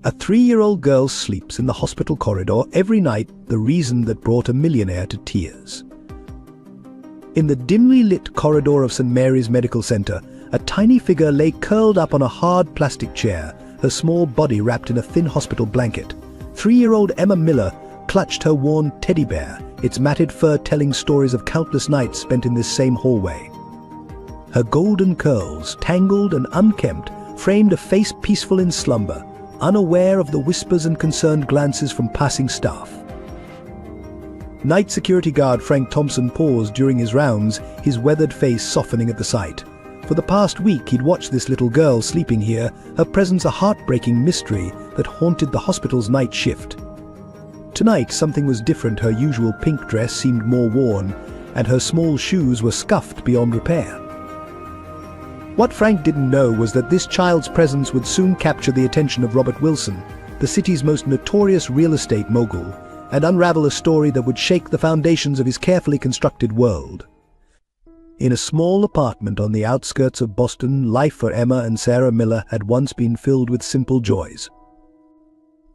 A 3-year-old girl sleeps in the hospital corridor every night, the reason that brought a millionaire to tears. In the dimly lit corridor of St. Mary's Medical Center, a tiny figure lay curled up on a hard plastic chair, her small body wrapped in a thin hospital blanket. 3-year-old Emma Miller clutched her worn teddy bear, its matted fur telling stories of countless nights spent in this same hallway. Her golden curls, tangled and unkempt, framed a face peaceful in slumber, unaware of the whispers and concerned glances from passing staff. Night security guard Frank Thompson paused during his rounds, his weathered face softening at the sight. For the past week he'd watched this little girl sleeping here, her presence a heartbreaking mystery that haunted the hospital's night shift. Tonight something was different. Her usual pink dress seemed more worn, and her small shoes were scuffed beyond repair. What Frank didn't know was that this child's presence would soon capture the attention of Robert Wilson, the city's most notorious real estate mogul, and unravel a story that would shake the foundations of his carefully constructed world. In a small apartment on the outskirts of Boston, life for Emma and Sarah Miller had once been filled with simple joys.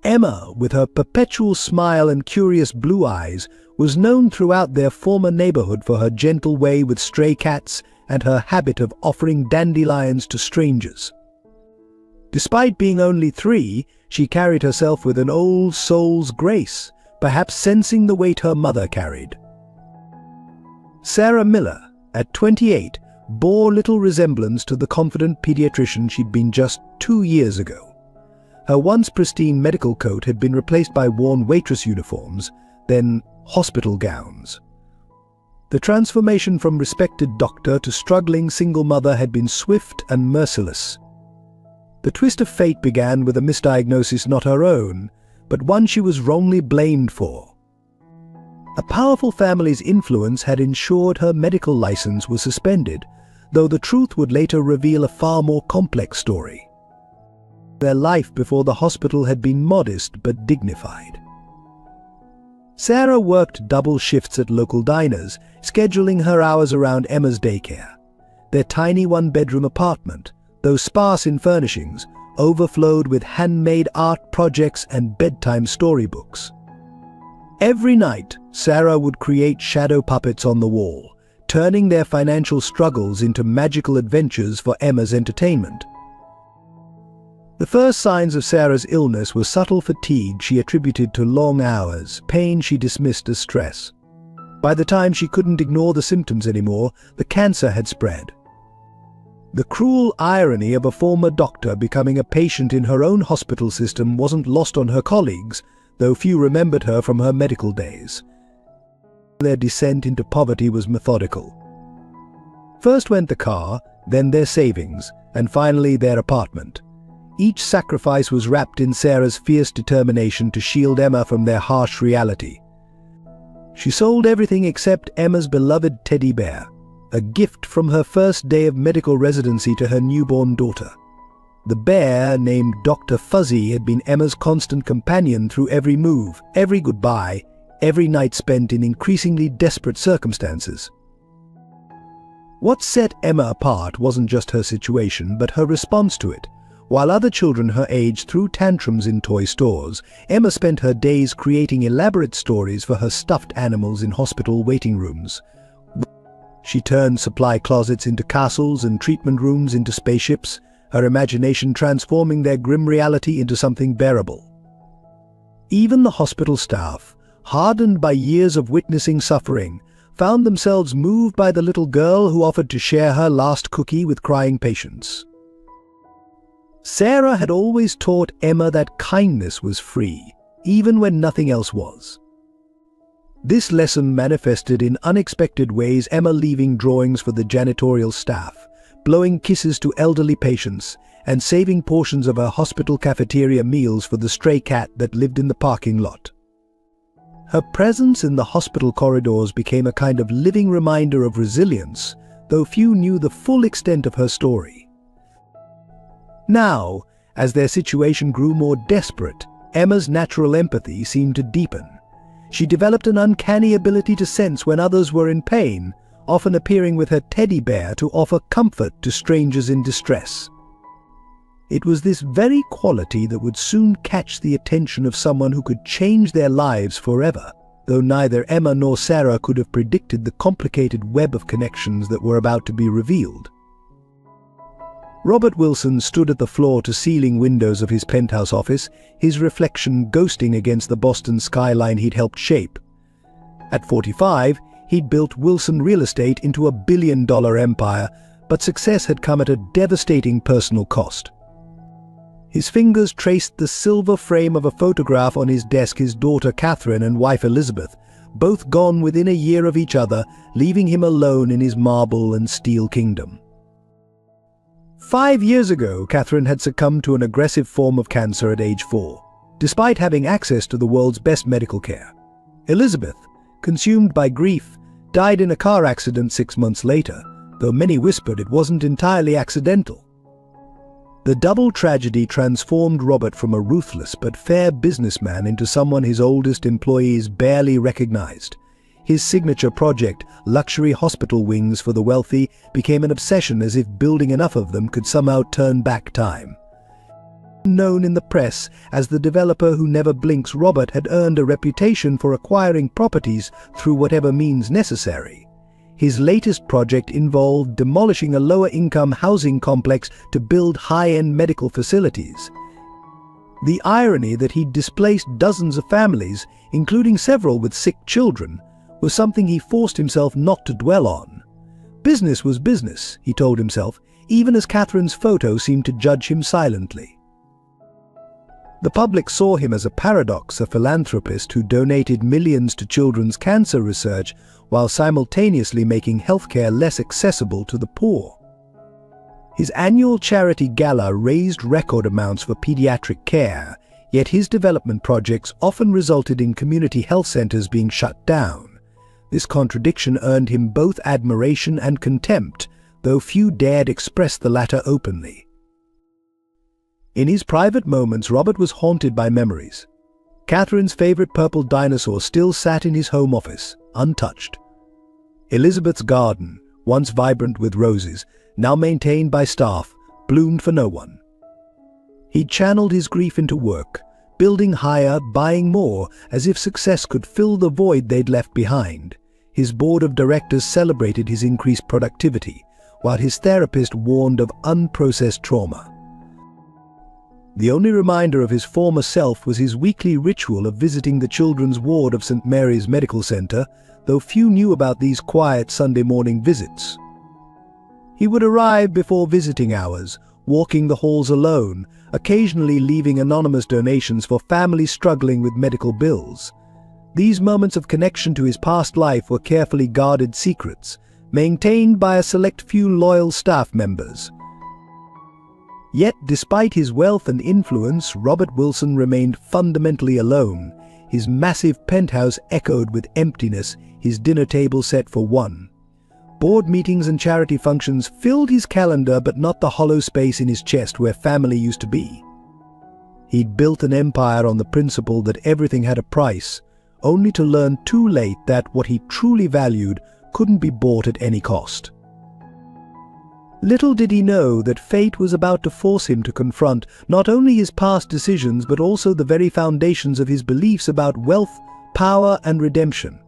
Emma, with her perpetual smile and curious blue eyes, was known throughout their former neighborhood for her gentle way with stray cats and her habit of offering dandelions to strangers. Despite being only 3, she carried herself with an old soul's grace, perhaps sensing the weight her mother carried. Sarah Miller, at 28, bore little resemblance to the confident pediatrician she'd been just 2 years ago. Her once pristine medical coat had been replaced by worn waitress uniforms, then hospital gowns. The transformation from respected doctor to struggling single mother had been swift and merciless. The twist of fate began with a misdiagnosis not her own, but one she was wrongly blamed for. A powerful family's influence had ensured her medical license was suspended, though the truth would later reveal a far more complex story. Their life before the hospital had been modest but dignified. Sarah worked double shifts at local diners, scheduling her hours around Emma's daycare. Their tiny one-bedroom apartment, though sparse in furnishings, overflowed with handmade art projects and bedtime storybooks. Every night, Sarah would create shadow puppets on the wall, turning their financial struggles into magical adventures for Emma's entertainment. The first signs of Sarah's illness were subtle fatigue she attributed to long hours, pain she dismissed as stress. By the time she couldn't ignore the symptoms anymore, the cancer had spread. The cruel irony of a former doctor becoming a patient in her own hospital system wasn't lost on her colleagues, though few remembered her from her medical days. Their descent into poverty was methodical. First went the car, then their savings, and finally their apartment. Each sacrifice was wrapped in Sarah's fierce determination to shield Emma from their harsh reality. She sold everything except Emma's beloved teddy bear, a gift from her first day of medical residency to her newborn daughter. The bear, named Dr. Fuzzy, had been Emma's constant companion through every move, every goodbye, every night spent in increasingly desperate circumstances. What set Emma apart wasn't just her situation, but her response to it. While other children her age threw tantrums in toy stores, Emma spent her days creating elaborate stories for her stuffed animals in hospital waiting rooms. She turned supply closets into castles and treatment rooms into spaceships, her imagination transforming their grim reality into something bearable. Even the hospital staff, hardened by years of witnessing suffering, found themselves moved by the little girl who offered to share her last cookie with crying patients. Sarah had always taught Emma that kindness was free, even when nothing else was. This lesson manifested in unexpected ways, Emma leaving drawings for the janitorial staff, blowing kisses to elderly patients, and saving portions of her hospital cafeteria meals for the stray cat that lived in the parking lot. Her presence in the hospital corridors became a kind of living reminder of resilience, though few knew the full extent of her story. Now, as their situation grew more desperate, Emma's natural empathy seemed to deepen. She developed an uncanny ability to sense when others were in pain, often appearing with her teddy bear to offer comfort to strangers in distress. It was this very quality that would soon catch the attention of someone who could change their lives forever, though neither Emma nor Sarah could have predicted the complicated web of connections that were about to be revealed. Robert Wilson stood at the floor-to-ceiling windows of his penthouse office, his reflection ghosting against the Boston skyline he'd helped shape. At 45, he'd built Wilson Real Estate into a billion-dollar empire, but success had come at a devastating personal cost. His fingers traced the silver frame of a photograph on his desk, his daughter Catherine and wife Elizabeth, both gone within a year of each other, leaving him alone in his marble and steel kingdom. 5 years ago, Catherine had succumbed to an aggressive form of cancer at age 4, despite having access to the world's best medical care. Elizabeth, consumed by grief, died in a car accident 6 months later, though many whispered it wasn't entirely accidental. The double tragedy transformed Robert from a ruthless but fair businessman into someone his oldest employees barely recognized. His signature project, luxury hospital wings for the wealthy, became an obsession, as if building enough of them could somehow turn back time. Known in the press as the developer who never blinks, Robert had earned a reputation for acquiring properties through whatever means necessary. His latest project involved demolishing a lower-income housing complex to build high-end medical facilities. The irony that he'd displaced dozens of families, including several with sick children, was something he forced himself not to dwell on. Business was business, he told himself, even as Catherine's photo seemed to judge him silently. The public saw him as a paradox, a philanthropist who donated millions to children's cancer research while simultaneously making healthcare less accessible to the poor. His annual charity gala raised record amounts for pediatric care, yet his development projects often resulted in community health centers being shut down. This contradiction earned him both admiration and contempt, though few dared express the latter openly. In his private moments, Robert was haunted by memories. Catherine's favorite purple dinosaur still sat in his home office, untouched. Elizabeth's garden, once vibrant with roses, now maintained by staff, bloomed for no one. He channeled his grief into work, building higher, buying more, as if success could fill the void they'd left behind. His board of directors celebrated his increased productivity, while his therapist warned of unprocessed trauma. The only reminder of his former self was his weekly ritual of visiting the children's ward of St. Mary's Medical Center, though few knew about these quiet Sunday morning visits. He would arrive before visiting hours, walking the halls alone, occasionally leaving anonymous donations for families struggling with medical bills. These moments of connection to his past life were carefully guarded secrets, maintained by a select few loyal staff members. Yet, despite his wealth and influence, Robert Wilson remained fundamentally alone. His massive penthouse echoed with emptiness, his dinner table set for one. Board meetings and charity functions filled his calendar, but not the hollow space in his chest where family used to be. He'd built an empire on the principle that everything had a price, only to learn too late that what he truly valued couldn't be bought at any cost. Little did he know that fate was about to force him to confront not only his past decisions but also the very foundations of his beliefs about wealth, power, and redemption.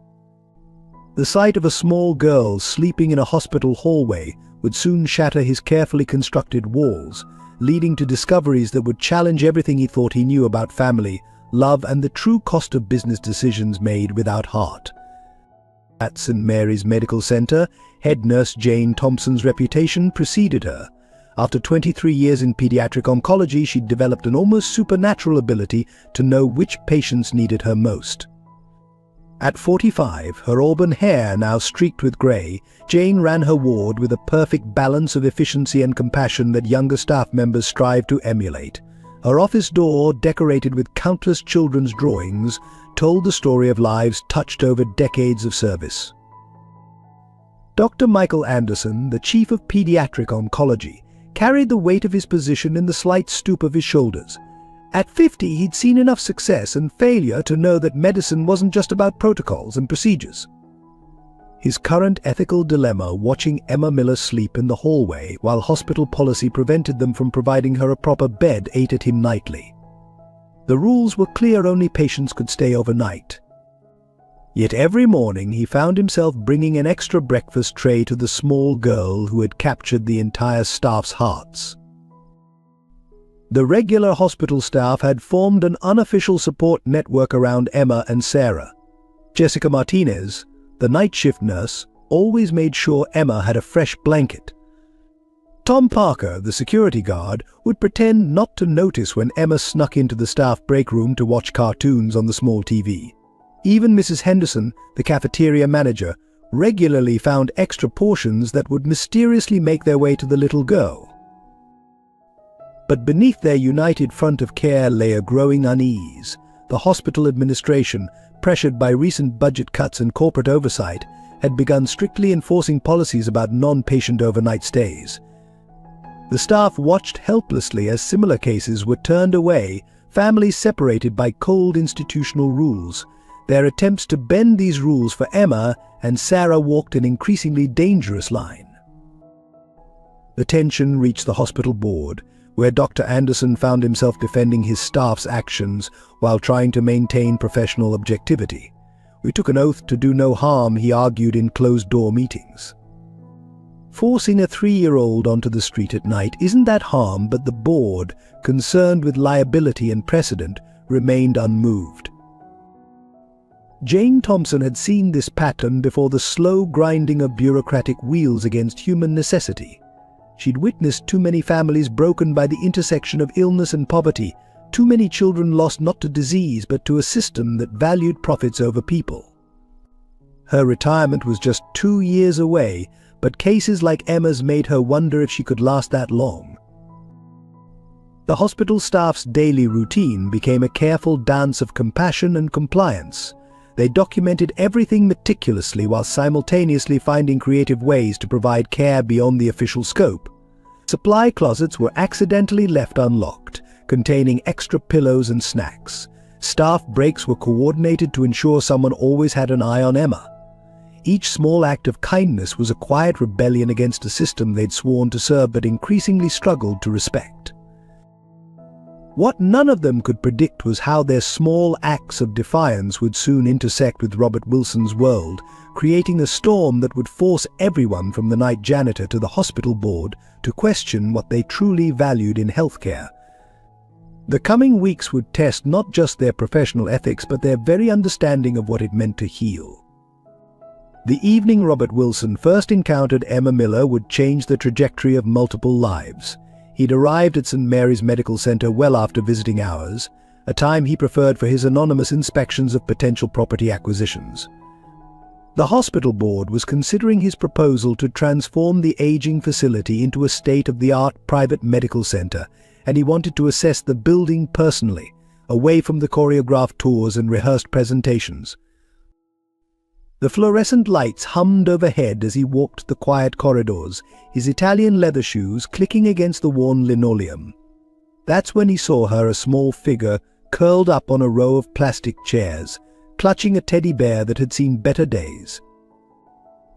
The sight of a small girl sleeping in a hospital hallway would soon shatter his carefully constructed walls, leading to discoveries that would challenge everything he thought he knew about family, love, and the true cost of business decisions made without heart. At St. Mary's Medical Center, head nurse Jane Thompson's reputation preceded her. After 23 years in pediatric oncology, she'd developed an almost supernatural ability to know which patients needed her most. At 45, her auburn hair now streaked with grey, Jane ran her ward with a perfect balance of efficiency and compassion that younger staff members strived to emulate. Her office door, decorated with countless children's drawings, told the story of lives touched over decades of service. Dr. Michael Anderson, the chief of pediatric oncology, carried the weight of his position in the slight stoop of his shoulders. At 50, he'd seen enough success and failure to know that medicine wasn't just about protocols and procedures. His current ethical dilemma: watching Emma Miller sleep in the hallway while hospital policy prevented them from providing her a proper bed, ate at him nightly. The rules were clear: only patients could stay overnight. Yet every morning he found himself bringing an extra breakfast tray to the small girl who had captured the entire staff's hearts. The regular hospital staff had formed an unofficial support network around Emma and Sarah. Jessica Martinez, the night shift nurse, always made sure Emma had a fresh blanket. Tom Parker, the security guard, would pretend not to notice when Emma snuck into the staff break room to watch cartoons on the small TV. Even Mrs. Henderson, the cafeteria manager, regularly found extra portions that would mysteriously make their way to the little girl. But beneath their united front of care lay a growing unease. The hospital administration, pressured by recent budget cuts and corporate oversight, had begun strictly enforcing policies about non-patient overnight stays. The staff watched helplessly as similar cases were turned away, families separated by cold institutional rules. Their attempts to bend these rules for Emma and Sarah walked an increasingly dangerous line. The tension reached the hospital board, where Dr. Anderson found himself defending his staff's actions while trying to maintain professional objectivity. "We took an oath to do no harm," he argued in closed-door meetings. Forcing a 3-year-old onto the street at night isn't that harm, but the board, concerned with liability and precedent, remained unmoved. Jane Thompson had seen this pattern before: the slow grinding of bureaucratic wheels against human necessity. She'd witnessed too many families broken by the intersection of illness and poverty, too many children lost not to disease but to a system that valued profits over people. Her retirement was just 2 years away, but cases like Emma's made her wonder if she could last that long. The hospital staff's daily routine became a careful dance of compassion and compliance. They documented everything meticulously while simultaneously finding creative ways to provide care beyond the official scope. Supply closets were accidentally left unlocked, containing extra pillows and snacks. Staff breaks were coordinated to ensure someone always had an eye on Emma. Each small act of kindness was a quiet rebellion against a system they'd sworn to serve but increasingly struggled to respect. What none of them could predict was how their small acts of defiance would soon intersect with Robert Wilson's world, creating a storm that would force everyone from the night janitor to the hospital board to question what they truly valued in healthcare. The coming weeks would test not just their professional ethics but their very understanding of what it meant to heal. The evening Robert Wilson first encountered Emma Miller would change the trajectory of multiple lives. He'd arrived at St. Mary's Medical Center well after visiting hours, a time he preferred for his anonymous inspections of potential property acquisitions. The hospital board was considering his proposal to transform the aging facility into a state-of-the-art private medical center, and he wanted to assess the building personally, away from the choreographed tours and rehearsed presentations. The fluorescent lights hummed overhead as he walked the quiet corridors, his Italian leather shoes clicking against the worn linoleum. That's when he saw her, a small figure curled up on a row of plastic chairs, clutching a teddy bear that had seen better days.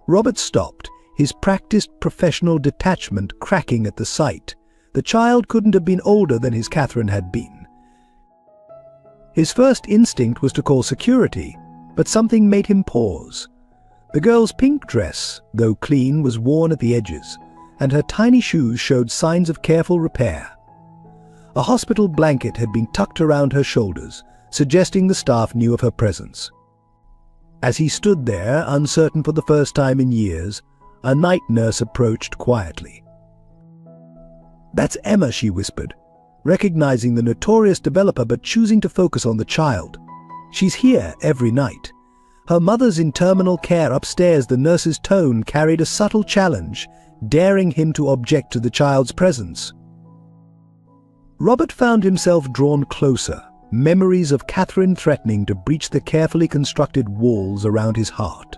Robert stopped, his practiced professional detachment cracking at the sight. The child couldn't have been older than his Catherine had been. His first instinct was to call security, but something made him pause. The girl's pink dress, though clean, was worn at the edges, and her tiny shoes showed signs of careful repair. A hospital blanket had been tucked around her shoulders, suggesting the staff knew of her presence. As he stood there, uncertain for the first time in years, a night nurse approached quietly. "That's Emma," she whispered, recognizing the notorious developer but choosing to focus on the child. "She's here every night." Her mother's in terminal care upstairs. The nurse's tone carried a subtle challenge, daring him to object to the child's presence. Robert found himself drawn closer, memories of Catherine threatening to breach the carefully constructed walls around his heart.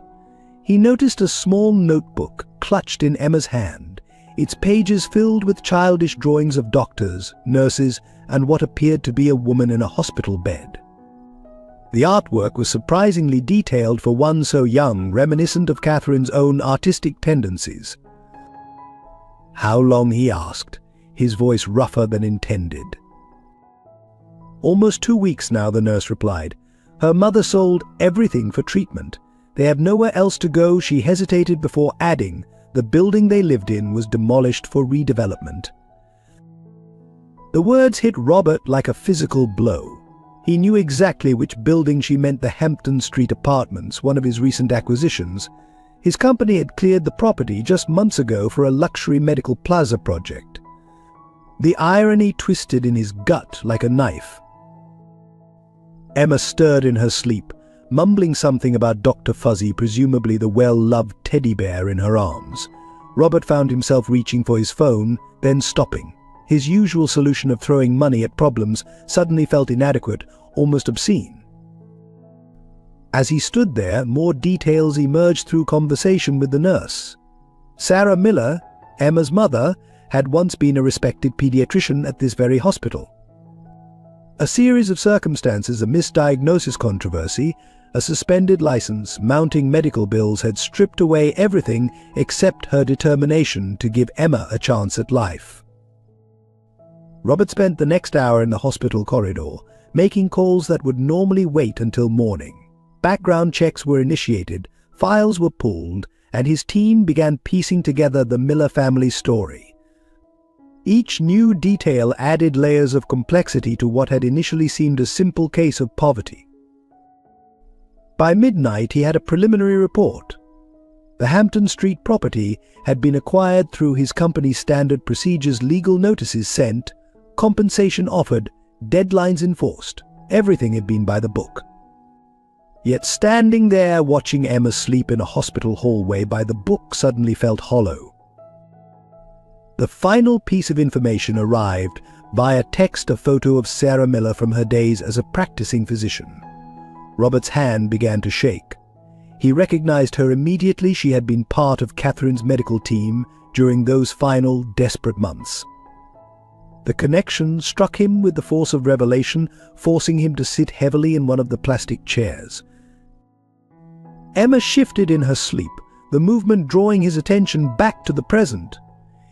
He noticed a small notebook clutched in Emma's hand, its pages filled with childish drawings of doctors, nurses, and what appeared to be a woman in a hospital bed. The artwork was surprisingly detailed for one so young, reminiscent of Catherine's own artistic tendencies. "How long?" he asked, his voice rougher than intended. "Almost 2 weeks now," the nurse replied. "Her mother sold everything for treatment. They have nowhere else to go." She hesitated before adding, "The building they lived in was demolished for redevelopment." The words hit Robert like a physical blow. He knew exactly which building she meant: the Hampton Street Apartments, one of his recent acquisitions. His company had cleared the property just months ago for a luxury medical plaza project. The irony twisted in his gut like a knife. Emma stirred in her sleep, mumbling something about Dr. Fuzzy, presumably the well-loved teddy bear in her arms. Robert found himself reaching for his phone, then stopping. His usual solution of throwing money at problems suddenly felt inadequate, almost obscene. As he stood there, more details emerged through conversation with the nurse. Sarah Miller, Emma's mother, had once been a respected pediatrician at this very hospital. A series of circumstances, a misdiagnosis controversy, a suspended license, mounting medical bills had stripped away everything except her determination to give Emma a chance at life. Robert spent the next hour in the hospital corridor, making calls that would normally wait until morning. Background checks were initiated, files were pulled, and his team began piecing together the Miller family story. Each new detail added layers of complexity to what had initially seemed a simple case of poverty. By midnight, he had a preliminary report. The Hampton Street property had been acquired through his company's standard procedures, legal notices sent, compensation offered, deadlines enforced. Everything had been by the book. Yet standing there watching Emma sleep in a hospital hallway, by the book suddenly felt hollow. The final piece of information arrived via text: a photo of Sarah Miller from her days as a practicing physician. Robert's hand began to shake. He recognized her immediately. She had been part of Catherine's medical team during those final, desperate months. The connection struck him with the force of revelation, forcing him to sit heavily in one of the plastic chairs. Emma shifted in her sleep, the movement drawing his attention back to the present.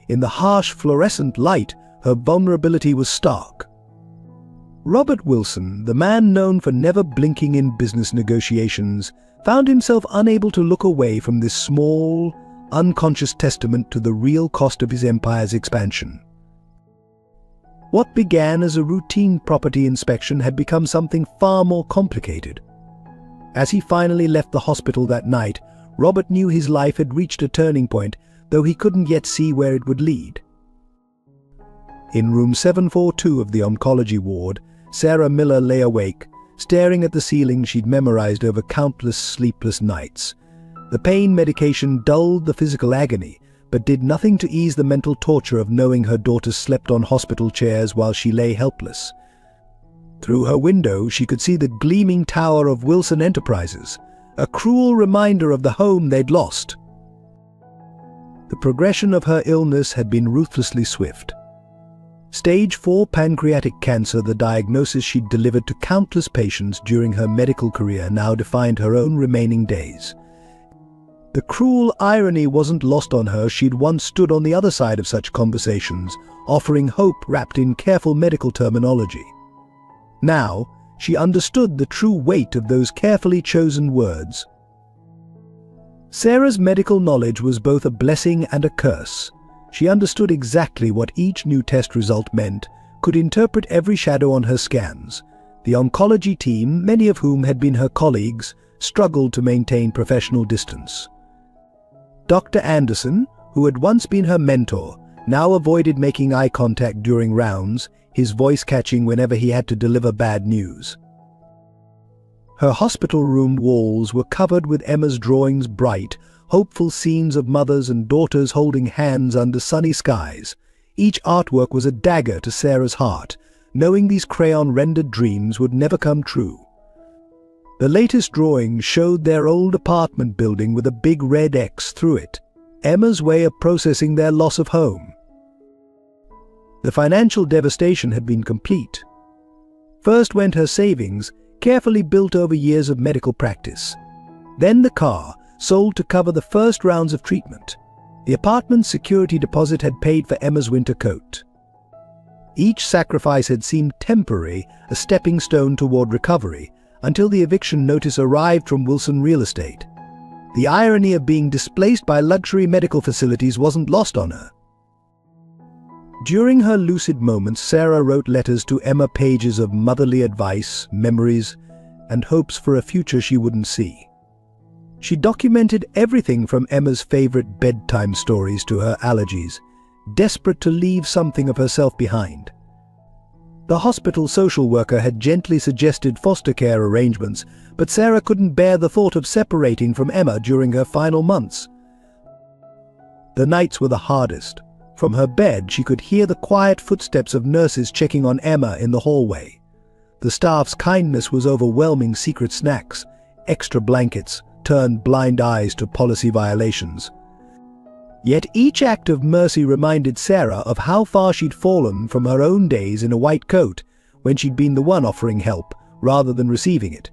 In the harsh fluorescent light, her vulnerability was stark. Robert Wilson, the man known for never blinking in business negotiations, found himself unable to look away from this small, unconscious testament to the real cost of his empire's expansion. What began as a routine property inspection had become something far more complicated. As he finally left the hospital that night, Robert knew his life had reached a turning point, though he couldn't yet see where it would lead. In room 742 of the oncology ward, Sarah Miller lay awake, staring at the ceiling she'd memorized over countless sleepless nights. The pain medication dulled the physical agony, but did nothing to ease the mental torture of knowing her daughter slept on hospital chairs while she lay helpless. Through her window, she could see the gleaming tower of Wilson Enterprises, a cruel reminder of the home they'd lost. The progression of her illness had been ruthlessly swift. Stage 4 pancreatic cancer, the diagnosis she'd delivered to countless patients during her medical career, now defined her own remaining days. The cruel irony wasn't lost on her. She'd once stood on the other side of such conversations, offering hope wrapped in careful medical terminology. Now, she understood the true weight of those carefully chosen words. Sarah's medical knowledge was both a blessing and a curse. She understood exactly what each new test result meant, could interpret every shadow on her scans. The oncology team, many of whom had been her colleagues, struggled to maintain professional distance. Dr. Anderson, who had once been her mentor, now avoided making eye contact during rounds, his voice catching whenever he had to deliver bad news. Her hospital room walls were covered with Emma's drawings, bright, hopeful scenes of mothers and daughters holding hands under sunny skies. Each artwork was a dagger to Sarah's heart, knowing these crayon-rendered dreams would never come true. The latest drawings showed their old apartment building with a big red X through it, Emma's way of processing their loss of home. The financial devastation had been complete. First went her savings, carefully built over years of medical practice. Then the car, sold to cover the first rounds of treatment. The apartment's security deposit had paid for Emma's winter coat. Each sacrifice had seemed temporary, a stepping stone toward recovery, until the eviction notice arrived from Wilson Real Estate. The irony of being displaced by luxury medical facilities wasn't lost on her. During her lucid moments, Sarah wrote letters to Emma, pages of motherly advice, memories, and hopes for a future she wouldn't see. She documented everything from Emma's favorite bedtime stories to her allergies, desperate to leave something of herself behind. The hospital social worker had gently suggested foster care arrangements, but Sarah couldn't bear the thought of separating from Emma during her final months. The nights were the hardest. From her bed, she could hear the quiet footsteps of nurses checking on Emma in the hallway. The staff's kindness was overwhelming. Secret snacks, extra blankets, turned blind eyes to policy violations. Yet each act of mercy reminded Sarah of how far she'd fallen from her own days in a white coat, when she'd been the one offering help, rather than receiving it.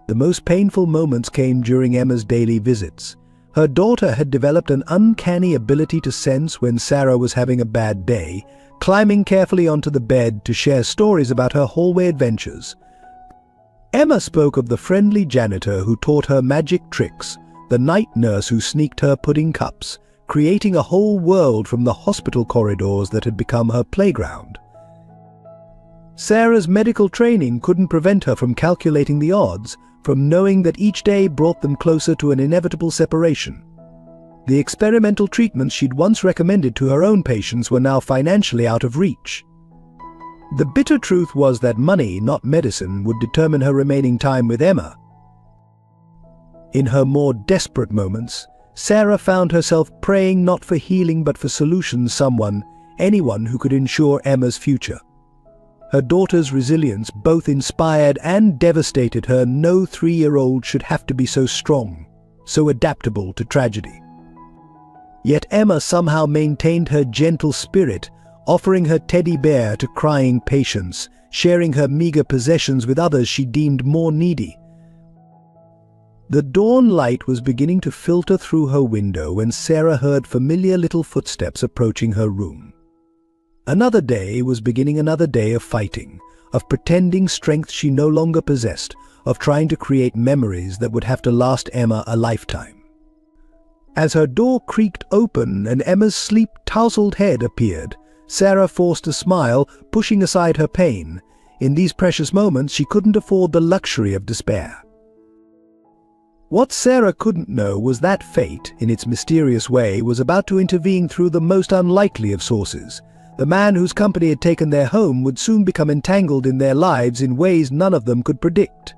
The most painful moments came during Emma's daily visits. Her daughter had developed an uncanny ability to sense when Sarah was having a bad day, climbing carefully onto the bed to share stories about her hallway adventures. Emma spoke of the friendly janitor who taught her magic tricks, the night nurse who sneaked her pudding cups, creating a whole world from the hospital corridors that had become her playground. Sarah's medical training couldn't prevent her from calculating the odds, from knowing that each day brought them closer to an inevitable separation. The experimental treatments she'd once recommended to her own patients were now financially out of reach. The bitter truth was that money, not medicine, would determine her remaining time with Emma. In her more desperate moments, Sarah found herself praying not for healing but for solutions, anyone who could ensure Emma's future. Her daughter's resilience both inspired and devastated her. No 3-year-old should have to be so strong, so adaptable to tragedy. Yet Emma somehow maintained her gentle spirit, offering her teddy bear to crying patients, sharing her meager possessions with others she deemed more needy. The dawn light was beginning to filter through her window when Sarah heard familiar little footsteps approaching her room. Another day was beginning, another day of fighting, of pretending strength she no longer possessed, of trying to create memories that would have to last Emma a lifetime. As her door creaked open and Emma's sleep-tousled head appeared, Sarah forced a smile, pushing aside her pain. In these precious moments, she couldn't afford the luxury of despair. What Sarah couldn't know was that fate, in its mysterious way, was about to intervene through the most unlikely of sources. The man whose company had taken their home would soon become entangled in their lives in ways none of them could predict.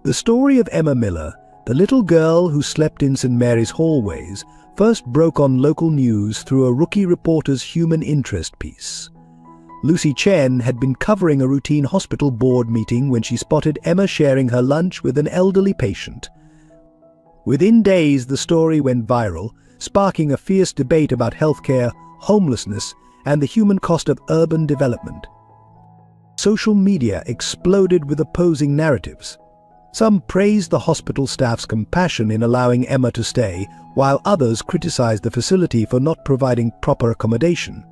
The story of Emma Miller, the little girl who slept in St. Mary's hallways, first broke on local news through a rookie reporter's human interest piece. Lucy Chen had been covering a routine hospital board meeting when she spotted Emma sharing her lunch with an elderly patient. Within days, the story went viral, sparking a fierce debate about healthcare, homelessness, and the human cost of urban development. Social media exploded with opposing narratives. Some praised the hospital staff's compassion in allowing Emma to stay, while others criticized the facility for not providing proper accommodation.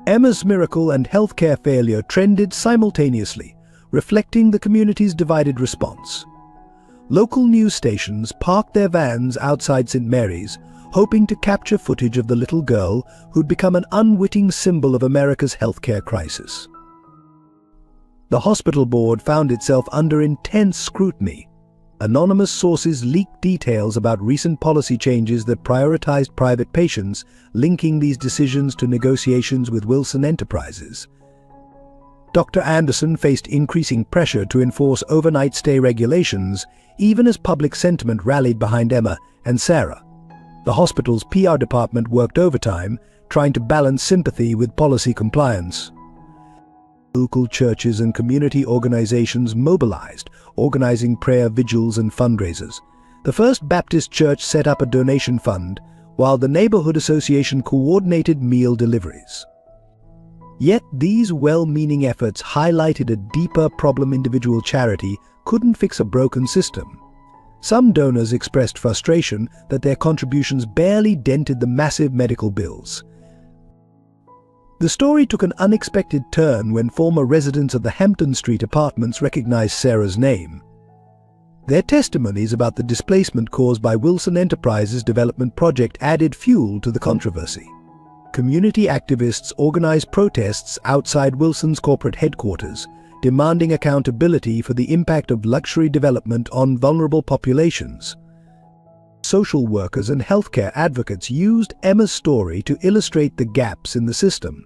Emma's miracle and healthcare failure trended simultaneously, reflecting the community's divided response. Local news stations parked their vans outside St. Mary's, hoping to capture footage of the little girl who'd become an unwitting symbol of America's healthcare crisis. The hospital board found itself under intense scrutiny. Anonymous sources leaked details about recent policy changes that prioritized private patients, linking these decisions to negotiations with Wilson Enterprises. Dr. Anderson faced increasing pressure to enforce overnight stay regulations, even as public sentiment rallied behind Emma and Sarah. The hospital's PR department worked overtime, trying to balance sympathy with policy compliance. Local churches and community organizations mobilized, organizing prayer vigils and fundraisers. The First Baptist Church set up a donation fund, while the Neighborhood Association coordinated meal deliveries. Yet these well-meaning efforts highlighted a deeper problem: individual charity couldn't fix a broken system. Some donors expressed frustration that their contributions barely dented the massive medical bills. The story took an unexpected turn when former residents of the Hampton Street apartments recognized Sarah's name. Their testimonies about the displacement caused by Wilson Enterprises' development project added fuel to the controversy. Community activists organized protests outside Wilson's corporate headquarters, demanding accountability for the impact of luxury development on vulnerable populations. Social workers and healthcare advocates used Emma's story to illustrate the gaps in the system.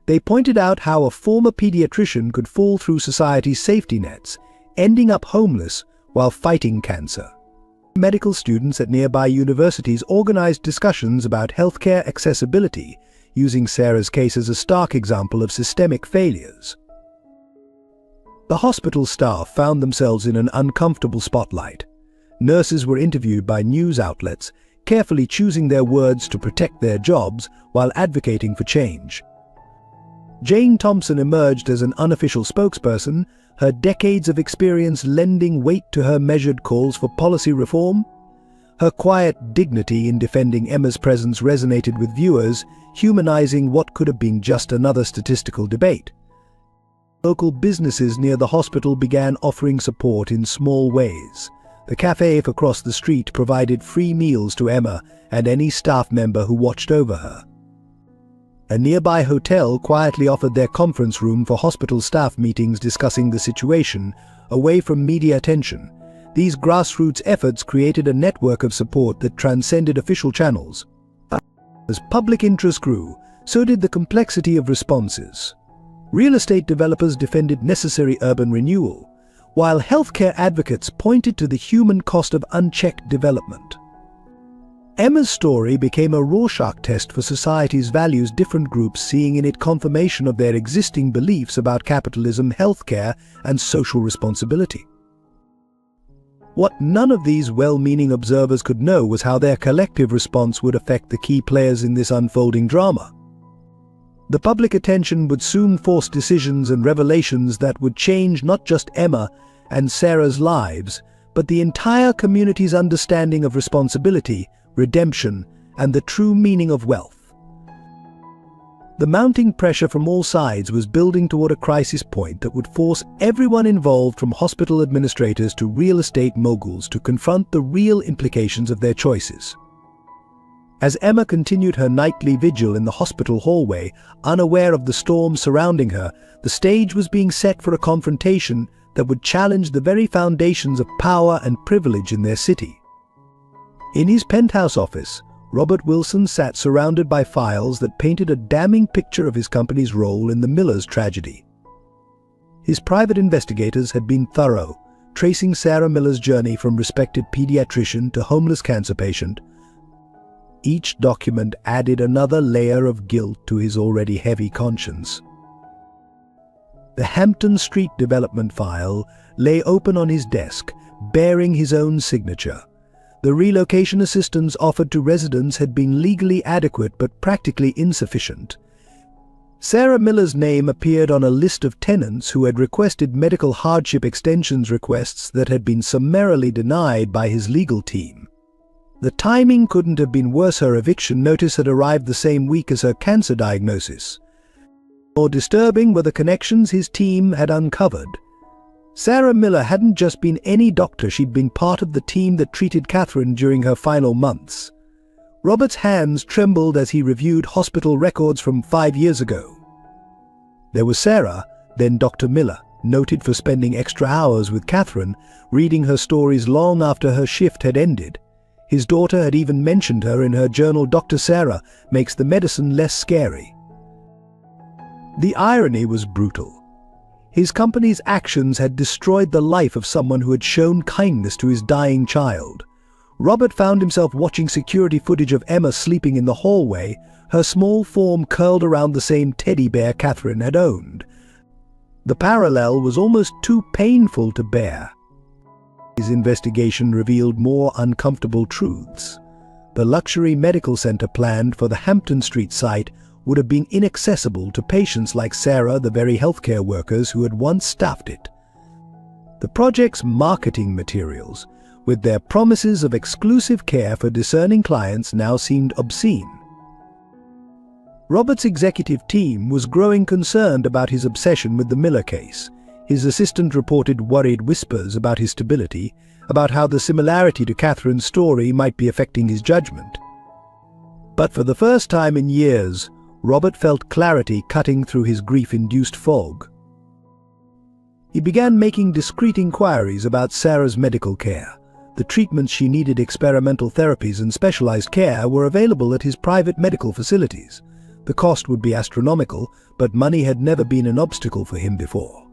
They pointed out how a former pediatrician could fall through society's safety nets, ending up homeless while fighting cancer. Medical students at nearby universities organized discussions about healthcare accessibility, using Sarah's case as a stark example of systemic failures. The hospital staff found themselves in an uncomfortable spotlight. Nurses were interviewed by news outlets, carefully choosing their words to protect their jobs while advocating for change. Jane Thompson emerged as an unofficial spokesperson, her decades of experience lending weight to her measured calls for policy reform. Her quiet dignity in defending Emma's presence resonated with viewers, humanizing what could have been just another statistical debate. Local businesses near the hospital began offering support in small ways. The cafe across the street provided free meals to Emma and any staff member who watched over her. A nearby hotel quietly offered their conference room for hospital staff meetings discussing the situation, away from media attention. These grassroots efforts created a network of support that transcended official channels. As public interest grew, so did the complexity of responses. Real estate developers defended necessary urban renewal, while healthcare advocates pointed to the human cost of unchecked development. Emma's story became a Rorschach test for society's values, different groups seeing in it confirmation of their existing beliefs about capitalism, healthcare, and social responsibility. What none of these well-meaning observers could know was how their collective response would affect the key players in this unfolding drama. The public attention would soon force decisions and revelations that would change not just Emma and Sarah's lives, but the entire community's understanding of responsibility, redemption, and the true meaning of wealth. The mounting pressure from all sides was building toward a crisis point that would force everyone involved, from hospital administrators to real estate moguls, to confront the real implications of their choices. As Emma continued her nightly vigil in the hospital hallway, unaware of the storm surrounding her, the stage was being set for a confrontation that would challenge the very foundations of power and privilege in their city. In his penthouse office, Robert Wilson sat surrounded by files that painted a damning picture of his company's role in the Millers tragedy. His private investigators had been thorough, tracing Sarah Miller's journey from respected pediatrician to homeless cancer patient. Each document added another layer of guilt to his already heavy conscience. The Hampton Street development file lay open on his desk, bearing his own signature. The relocation assistance offered to residents had been legally adequate but practically insufficient. Sarah Miller's name appeared on a list of tenants who had requested medical hardship extensions requests that had been summarily denied by his legal team. The timing couldn't have been worse. Her eviction notice had arrived the same week as her cancer diagnosis. More disturbing were the connections his team had uncovered. Sarah Miller hadn't just been any doctor, she'd been part of the team that treated Catherine during her final months. Robert's hands trembled as he reviewed hospital records from 5 years ago. There was Sarah, then Dr. Miller, noted for spending extra hours with Catherine, reading her stories long after her shift had ended. His daughter had even mentioned her in her journal. Dr. Sarah makes the medicine less scary. The irony was brutal. His company's actions had destroyed the life of someone who had shown kindness to his dying child. Robert found himself watching security footage of Emma sleeping in the hallway, her small form curled around the same teddy bear Catherine had owned. The parallel was almost too painful to bear. His investigation revealed more uncomfortable truths. The luxury medical center planned for the Hampton Street site would have been inaccessible to patients like Sarah, the very healthcare workers who had once staffed it. The project's marketing materials, with their promises of exclusive care for discerning clients, now seemed obscene. Robert's executive team was growing concerned about his obsession with the Miller case. His assistant reported worried whispers about his stability, about how the similarity to Catherine's story might be affecting his judgment. But for the first time in years, Robert felt clarity cutting through his grief-induced fog. He began making discreet inquiries about Sarah's medical care. The treatments she needed, experimental therapies and specialized care, were available at his private medical facilities. The cost would be astronomical, but money had never been an obstacle for him before.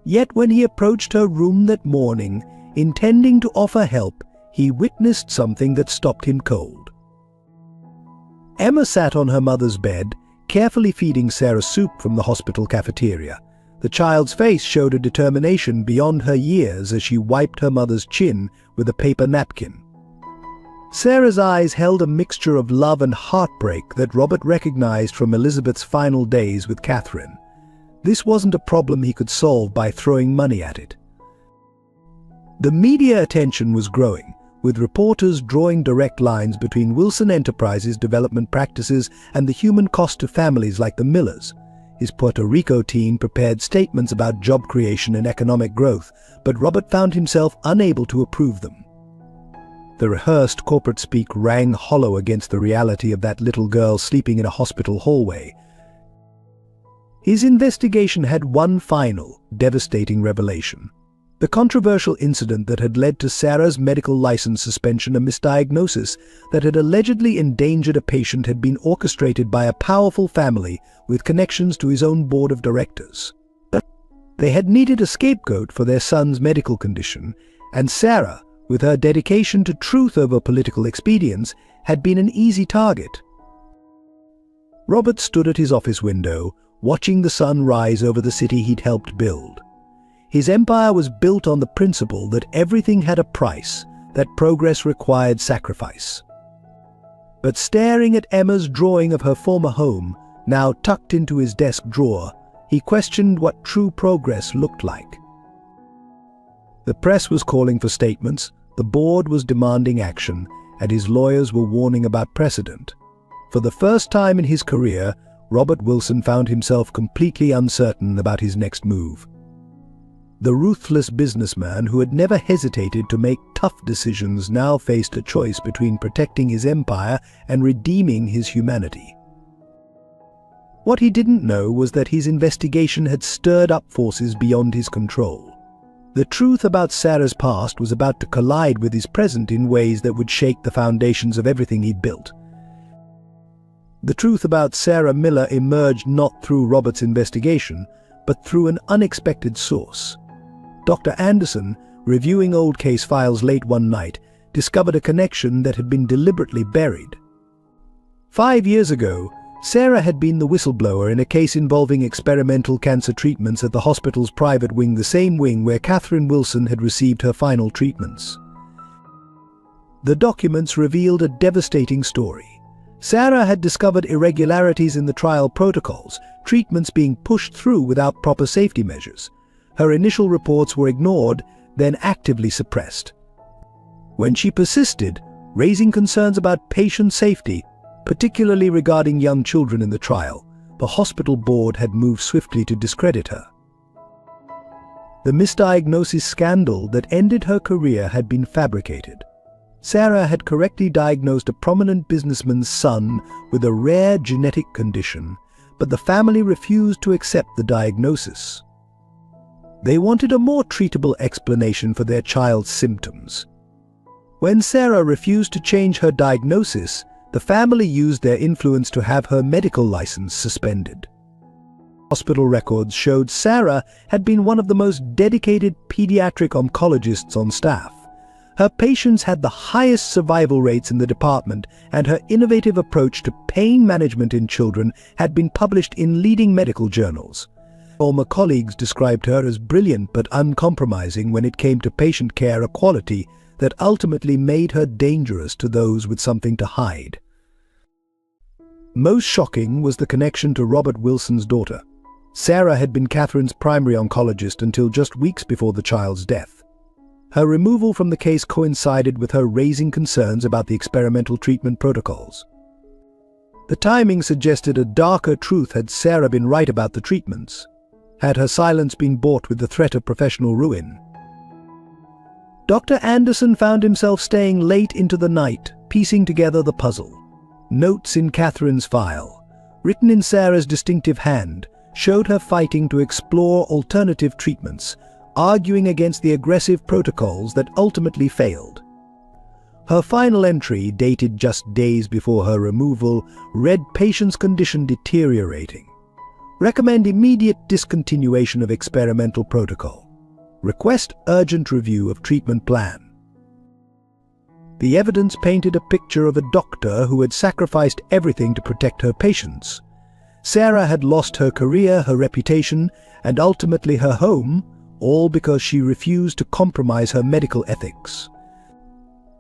Yet when he approached her room that morning, intending to offer help, he witnessed something that stopped him cold. Emma sat on her mother's bed, carefully feeding Sarah soup from the hospital cafeteria. The child's face showed a determination beyond her years as she wiped her mother's chin with a paper napkin. Sarah's eyes held a mixture of love and heartbreak that Robert recognized from Elizabeth's final days with Catherine. This wasn't a problem he could solve by throwing money at it. The media attention was growing, with reporters drawing direct lines between Wilson Enterprises' development practices and the human cost to families like the Millers. His Puerto Rico team prepared statements about job creation and economic growth, but Robert found himself unable to approve them. The rehearsed corporate speak rang hollow against the reality of that little girl sleeping in a hospital hallway. His investigation had one final, devastating revelation. The controversial incident that had led to Sarah's medical license suspension, a misdiagnosis that had allegedly endangered a patient, had been orchestrated by a powerful family with connections to his own board of directors. They had needed a scapegoat for their son's medical condition, and Sarah, with her dedication to truth over political expedience, had been an easy target. Robert stood at his office window, watching the sun rise over the city he'd helped build. His empire was built on the principle that everything had a price, that progress required sacrifice. But staring at Emma's drawing of her former home, now tucked into his desk drawer, he questioned what true progress looked like. The press was calling for statements, the board was demanding action, and his lawyers were warning about precedent. For the first time in his career, Robert Wilson found himself completely uncertain about his next move. The ruthless businessman who had never hesitated to make tough decisions now faced a choice between protecting his empire and redeeming his humanity. What he didn't know was that his investigation had stirred up forces beyond his control. The truth about Sarah's past was about to collide with his present in ways that would shake the foundations of everything he'd built. The truth about Sarah Miller emerged not through Robert's investigation, but through an unexpected source. Dr. Anderson, reviewing old case files late one night, discovered a connection that had been deliberately buried. 5 years ago, Sarah had been the whistleblower in a case involving experimental cancer treatments at the hospital's private wing, the same wing where Catherine Wilson had received her final treatments. The documents revealed a devastating story. Sarah had discovered irregularities in the trial protocols, treatments being pushed through without proper safety measures. Her initial reports were ignored, then actively suppressed. When she persisted, raising concerns about patient safety, particularly regarding young children in the trial, the hospital board had moved swiftly to discredit her. The misdiagnosis scandal that ended her career had been fabricated. Sarah had correctly diagnosed a prominent businessman's son with a rare genetic condition, but the family refused to accept the diagnosis. They wanted a more treatable explanation for their child's symptoms. When Sarah refused to change her diagnosis, the family used their influence to have her medical license suspended. Hospital records showed Sarah had been one of the most dedicated pediatric oncologists on staff. Her patients had the highest survival rates in the department, and her innovative approach to pain management in children had been published in leading medical journals. Former colleagues described her as brilliant but uncompromising when it came to patient care, a quality that ultimately made her dangerous to those with something to hide. Most shocking was the connection to Robert Wilson's daughter. Sarah had been Catherine's primary oncologist until just weeks before the child's death. Her removal from the case coincided with her raising concerns about the experimental treatment protocols. The timing suggested a darker truth had Sarah been right about the treatments. Had her silence been bought with the threat of professional ruin? Dr. Anderson found himself staying late into the night, piecing together the puzzle. Notes in Catherine's file, written in Sarah's distinctive hand, showed her fighting to explore alternative treatments, arguing against the aggressive protocols that ultimately failed. Her final entry, dated just days before her removal, read patient's condition deteriorating. Recommend immediate discontinuation of experimental protocol. Request urgent review of treatment plan. The evidence painted a picture of a doctor who had sacrificed everything to protect her patients. Sarah had lost her career, her reputation, and ultimately her home, all because she refused to compromise her medical ethics.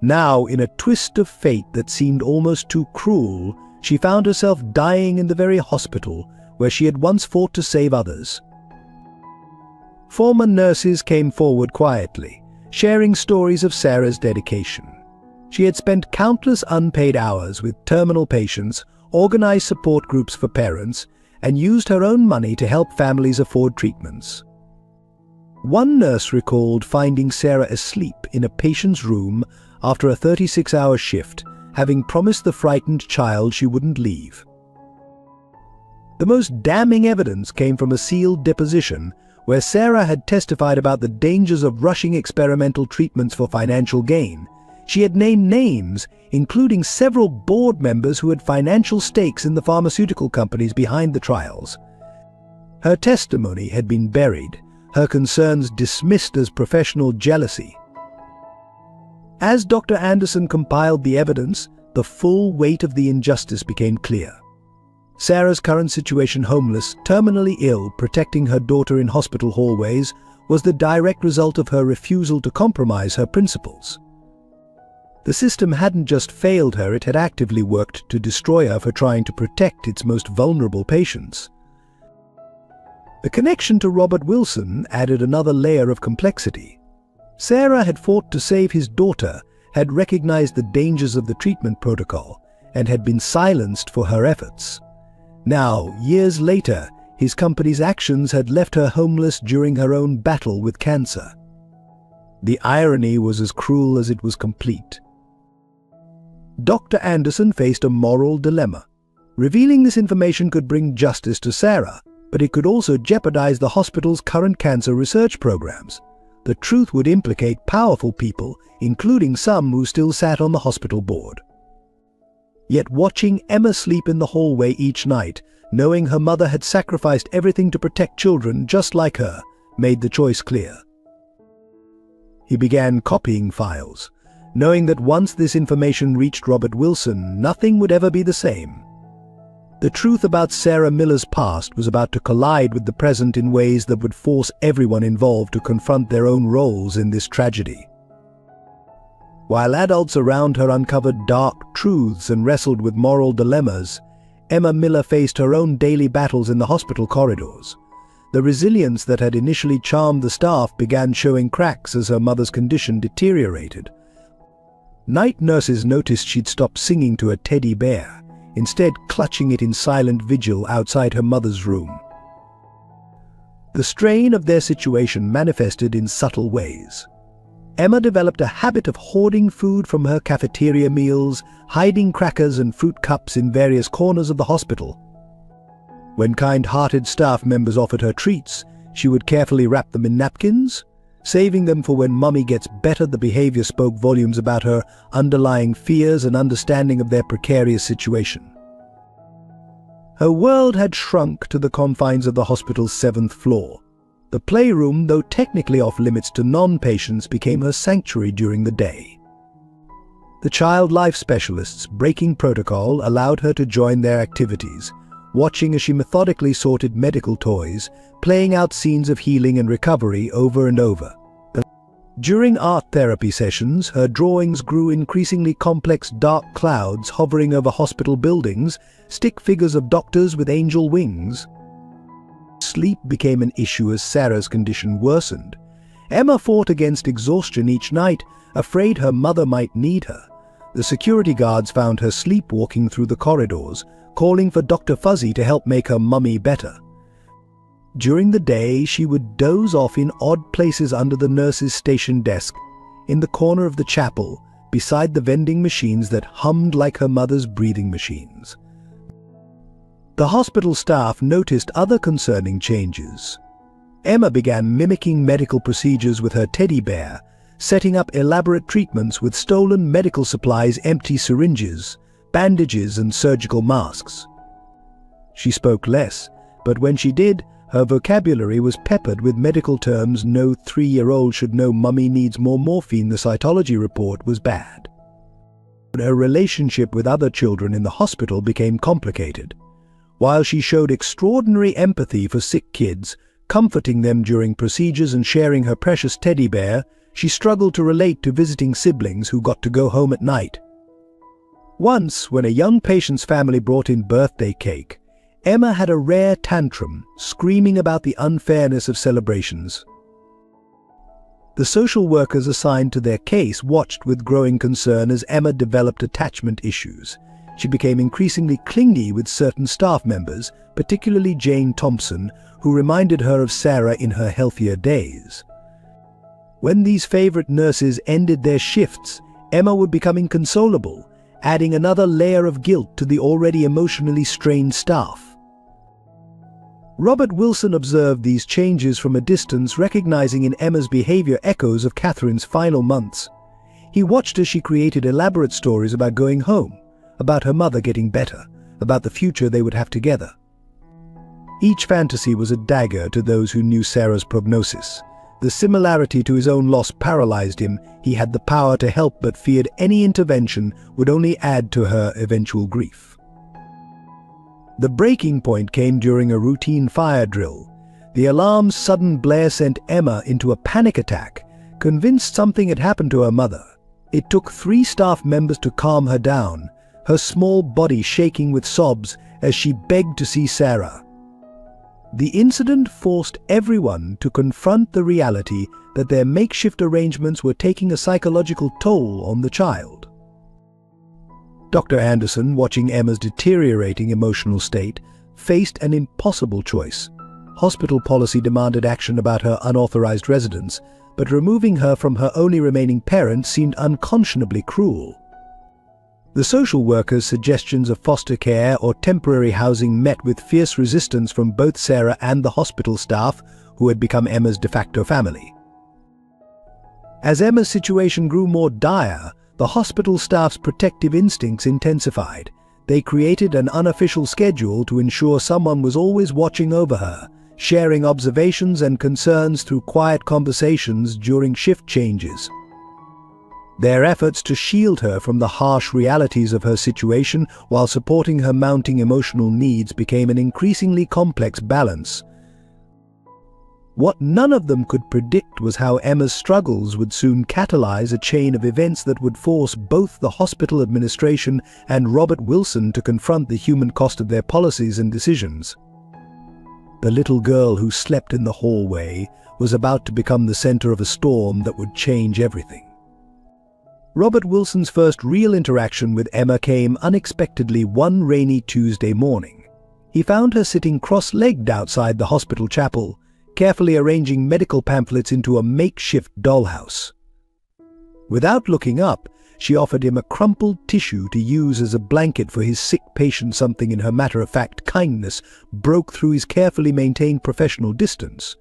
Now, in a twist of fate that seemed almost too cruel, she found herself dying in the very hospital where she had once fought to save others. Former nurses came forward quietly, sharing stories of Sarah's dedication. She had spent countless unpaid hours with terminal patients, organized support groups for parents, and used her own money to help families afford treatments. One nurse recalled finding Sarah asleep in a patient's room after a 36-hour shift, having promised the frightened child she wouldn't leave. The most damning evidence came from a sealed deposition where Sarah had testified about the dangers of rushing experimental treatments for financial gain. She had named names, including several board members who had financial stakes in the pharmaceutical companies behind the trials. Her testimony had been buried, her concerns dismissed as professional jealousy. As Dr. Anderson compiled the evidence, the full weight of the injustice became clear. Sarah's current situation, homeless, terminally ill, protecting her daughter in hospital hallways, was the direct result of her refusal to compromise her principles. The system hadn't just failed her, it had actively worked to destroy her for trying to protect its most vulnerable patients. The connection to Robert Wilson added another layer of complexity. Sarah had fought to save his daughter, had recognized the dangers of the treatment protocol, and had been silenced for her efforts. Now, years later, his company's actions had left her homeless during her own battle with cancer. The irony was as cruel as it was complete. Dr. Anderson faced a moral dilemma. Revealing this information could bring justice to Sarah, but it could also jeopardize the hospital's current cancer research programs. The truth would implicate powerful people, including some who still sat on the hospital board. Yet watching Emma sleep in the hallway each night, knowing her mother had sacrificed everything to protect children just like her, made the choice clear. He began copying files, knowing that once this information reached Robert Wilson, nothing would ever be the same. The truth about Sarah Miller's past was about to collide with the present in ways that would force everyone involved to confront their own roles in this tragedy. While adults around her uncovered dark truths and wrestled with moral dilemmas, Emma Miller faced her own daily battles in the hospital corridors. The resilience that had initially charmed the staff began showing cracks as her mother's condition deteriorated. Night nurses noticed she'd stopped singing to a teddy bear, instead clutching it in silent vigil outside her mother's room. The strain of their situation manifested in subtle ways. Emma developed a habit of hoarding food from her cafeteria meals, hiding crackers and fruit cups in various corners of the hospital. When kind-hearted staff members offered her treats, she would carefully wrap them in napkins, saving them for when Mummy gets better. The behavior spoke volumes about her underlying fears and understanding of their precarious situation. Her world had shrunk to the confines of the hospital's 7th floor. The playroom, though technically off-limits to non-patients, became her sanctuary during the day. The child life specialists, breaking protocol, allowed her to join their activities, watching as she methodically sorted medical toys, playing out scenes of healing and recovery over and over. During art therapy sessions, her drawings grew increasingly complex dark clouds hovering over hospital buildings, stick figures of doctors with angel wings. Sleep became an issue as Sarah's condition worsened. Emma fought against exhaustion each night, afraid her mother might need her. The security guards found her sleepwalking through the corridors, calling for Dr. Fuzzy to help make her mummy better. During the day, she would doze off in odd places under the nurse's station desk, in the corner of the chapel, beside the vending machines that hummed like her mother's breathing machines. The hospital staff noticed other concerning changes. Emma began mimicking medical procedures with her teddy bear, setting up elaborate treatments with stolen medical supplies, empty syringes, bandages, and surgical masks. She spoke less, but when she did, her vocabulary was peppered with medical terms. No 3-year-old should know mummy needs more morphine. The cytology report was bad. Her relationship with other children in the hospital became complicated. While she showed extraordinary empathy for sick kids, comforting them during procedures and sharing her precious teddy bear, she struggled to relate to visiting siblings who got to go home at night. Once, when a young patient's family brought in birthday cake, Emma had a rare tantrum, screaming about the unfairness of celebrations. The social workers assigned to their case watched with growing concern as Emma developed attachment issues. She became increasingly clingy with certain staff members, particularly Jane Thompson, who reminded her of Sarah in her healthier days. When these favorite nurses ended their shifts, Emma would become inconsolable, adding another layer of guilt to the already emotionally strained staff. Robert Wilson observed these changes from a distance, recognizing in Emma's behavior echoes of Catherine's final months. He watched as she created elaborate stories about going home, about her mother getting better, about the future they would have together. Each fantasy was a dagger to those who knew Sarah's prognosis. The similarity to his own loss paralyzed him. He had the power to help but feared any intervention would only add to her eventual grief. The breaking point came during a routine fire drill. The alarm's sudden blare sent Emma into a panic attack, convinced something had happened to her mother. It took 3 staff members to calm her down, her small body shaking with sobs as she begged to see Sarah. The incident forced everyone to confront the reality that their makeshift arrangements were taking a psychological toll on the child. Dr. Anderson, watching Emma's deteriorating emotional state, faced an impossible choice. Hospital policy demanded action about her unauthorized residence, but removing her from her only remaining parent seemed unconscionably cruel. The social workers' suggestions of foster care or temporary housing met with fierce resistance from both Sarah and the hospital staff, who had become Emma's de facto family. As Emma's situation grew more dire, the hospital staff's protective instincts intensified. They created an unofficial schedule to ensure someone was always watching over her, sharing observations and concerns through quiet conversations during shift changes. Their efforts to shield her from the harsh realities of her situation while supporting her mounting emotional needs became an increasingly complex balance. What none of them could predict was how Emma's struggles would soon catalyze a chain of events that would force both the hospital administration and Robert Wilson to confront the human cost of their policies and decisions. The little girl who slept in the hallway was about to become the center of a storm that would change everything. Robert Wilson's first real interaction with Emma came unexpectedly one rainy Tuesday morning. He found her sitting cross-legged outside the hospital chapel, carefully arranging medical pamphlets into a makeshift dollhouse. Without looking up, she offered him a crumpled tissue to use as a blanket for his sick patient. Something in her matter-of-fact kindness broke through his carefully maintained professional distance.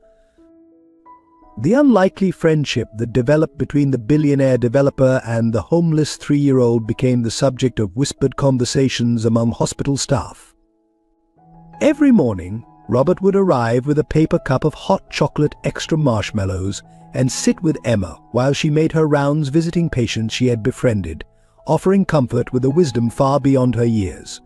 The unlikely friendship that developed between the billionaire developer and the homeless 3-year-old became the subject of whispered conversations among hospital staff. Every morning, Robert would arrive with a paper cup of hot chocolate extra marshmallows and sit with Emma while she made her rounds visiting patients she had befriended, offering comfort with a wisdom far beyond her years.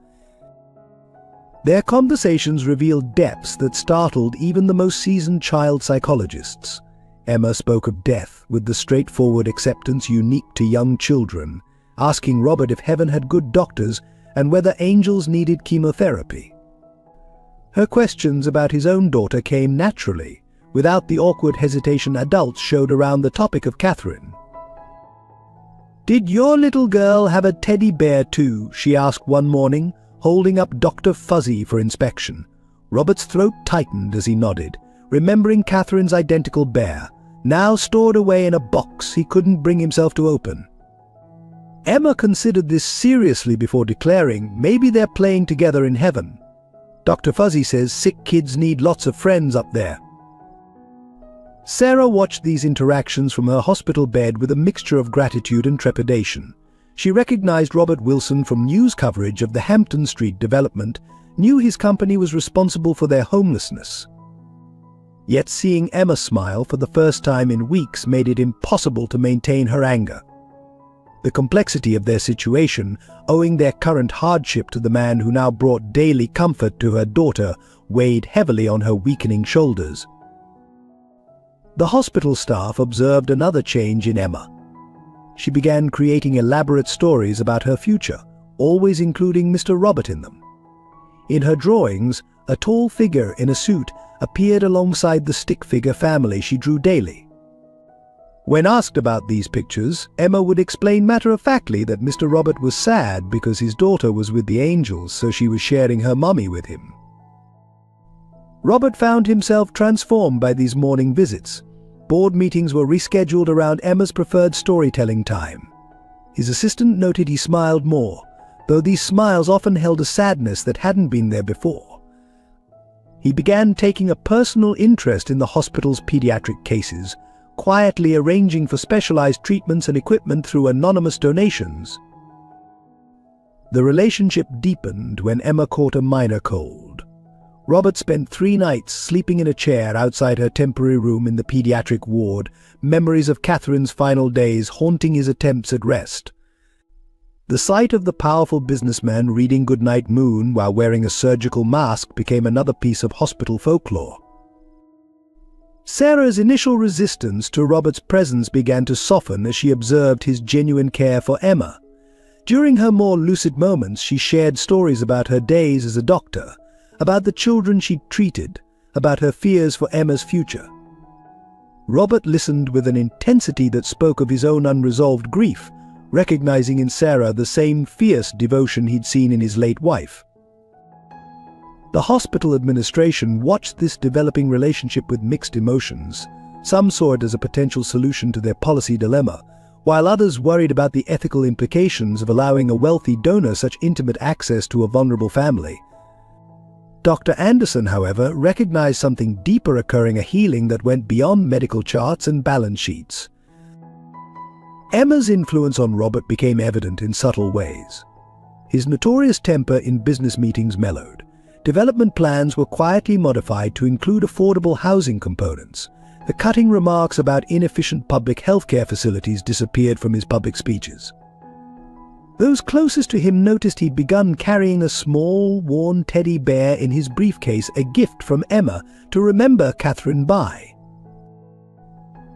Their conversations revealed depths that startled even the most seasoned child psychologists. Emma spoke of death with the straightforward acceptance unique to young children, asking Robert if heaven had good doctors and whether angels needed chemotherapy. Her questions about his own daughter came naturally, without the awkward hesitation adults showed around the topic of Catherine. "Did your little girl have a teddy bear too?" she asked one morning, holding up Dr. Fuzzy for inspection. Robert's throat tightened as he nodded, remembering Catherine's identical bear, now stored away in a box he couldn't bring himself to open. Emma considered this seriously before declaring, "Maybe they're playing together in heaven. Dr. Fuzzy says sick kids need lots of friends up there." Sarah watched these interactions from her hospital bed with a mixture of gratitude and trepidation. She recognized Robert Wilson from news coverage of the Hampton Street development, knew his company was responsible for their homelessness. Yet seeing Emma smile for the first time in weeks made it impossible to maintain her anger. The complexity of their situation, owing their current hardship to the man who now brought daily comfort to her daughter, weighed heavily on her weakening shoulders. The hospital staff observed another change in Emma. She began creating elaborate stories about her future, always including Mr. Robert in them. In her drawings, a tall figure in a suit appeared alongside the stick figure family she drew daily. When asked about these pictures, Emma would explain matter-of-factly that Mr. Robert was sad because his daughter was with the angels, so she was sharing her mummy with him. Robert found himself transformed by these morning visits. Board meetings were rescheduled around Emma's preferred storytelling time. His assistant noted he smiled more, though these smiles often held a sadness that hadn't been there before. He began taking a personal interest in the hospital's pediatric cases, quietly arranging for specialized treatments and equipment through anonymous donations. The relationship deepened when Emma caught a minor cold. Robert spent 3 nights sleeping in a chair outside her temporary room in the pediatric ward, memories of Catherine's final days haunting his attempts at rest. The sight of the powerful businessman reading Goodnight Moon while wearing a surgical mask became another piece of hospital folklore. Sarah's initial resistance to Robert's presence began to soften as she observed his genuine care for Emma. During her more lucid moments, she shared stories about her days as a doctor, about the children she'd treated, about her fears for Emma's future. Robert listened with an intensity that spoke of his own unresolved grief, recognizing in Sarah the same fierce devotion he'd seen in his late wife. The hospital administration watched this developing relationship with mixed emotions. Some saw it as a potential solution to their policy dilemma, while others worried about the ethical implications of allowing a wealthy donor such intimate access to a vulnerable family. Dr. Anderson, however, recognized something deeper occurring, a healing that went beyond medical charts and balance sheets. Emma's influence on Robert became evident in subtle ways. His notorious temper in business meetings mellowed. Development plans were quietly modified to include affordable housing components. The cutting remarks about inefficient public healthcare facilities disappeared from his public speeches. Those closest to him noticed he'd begun carrying a small, worn teddy bear in his briefcase, a gift from Emma to remember Catherine by.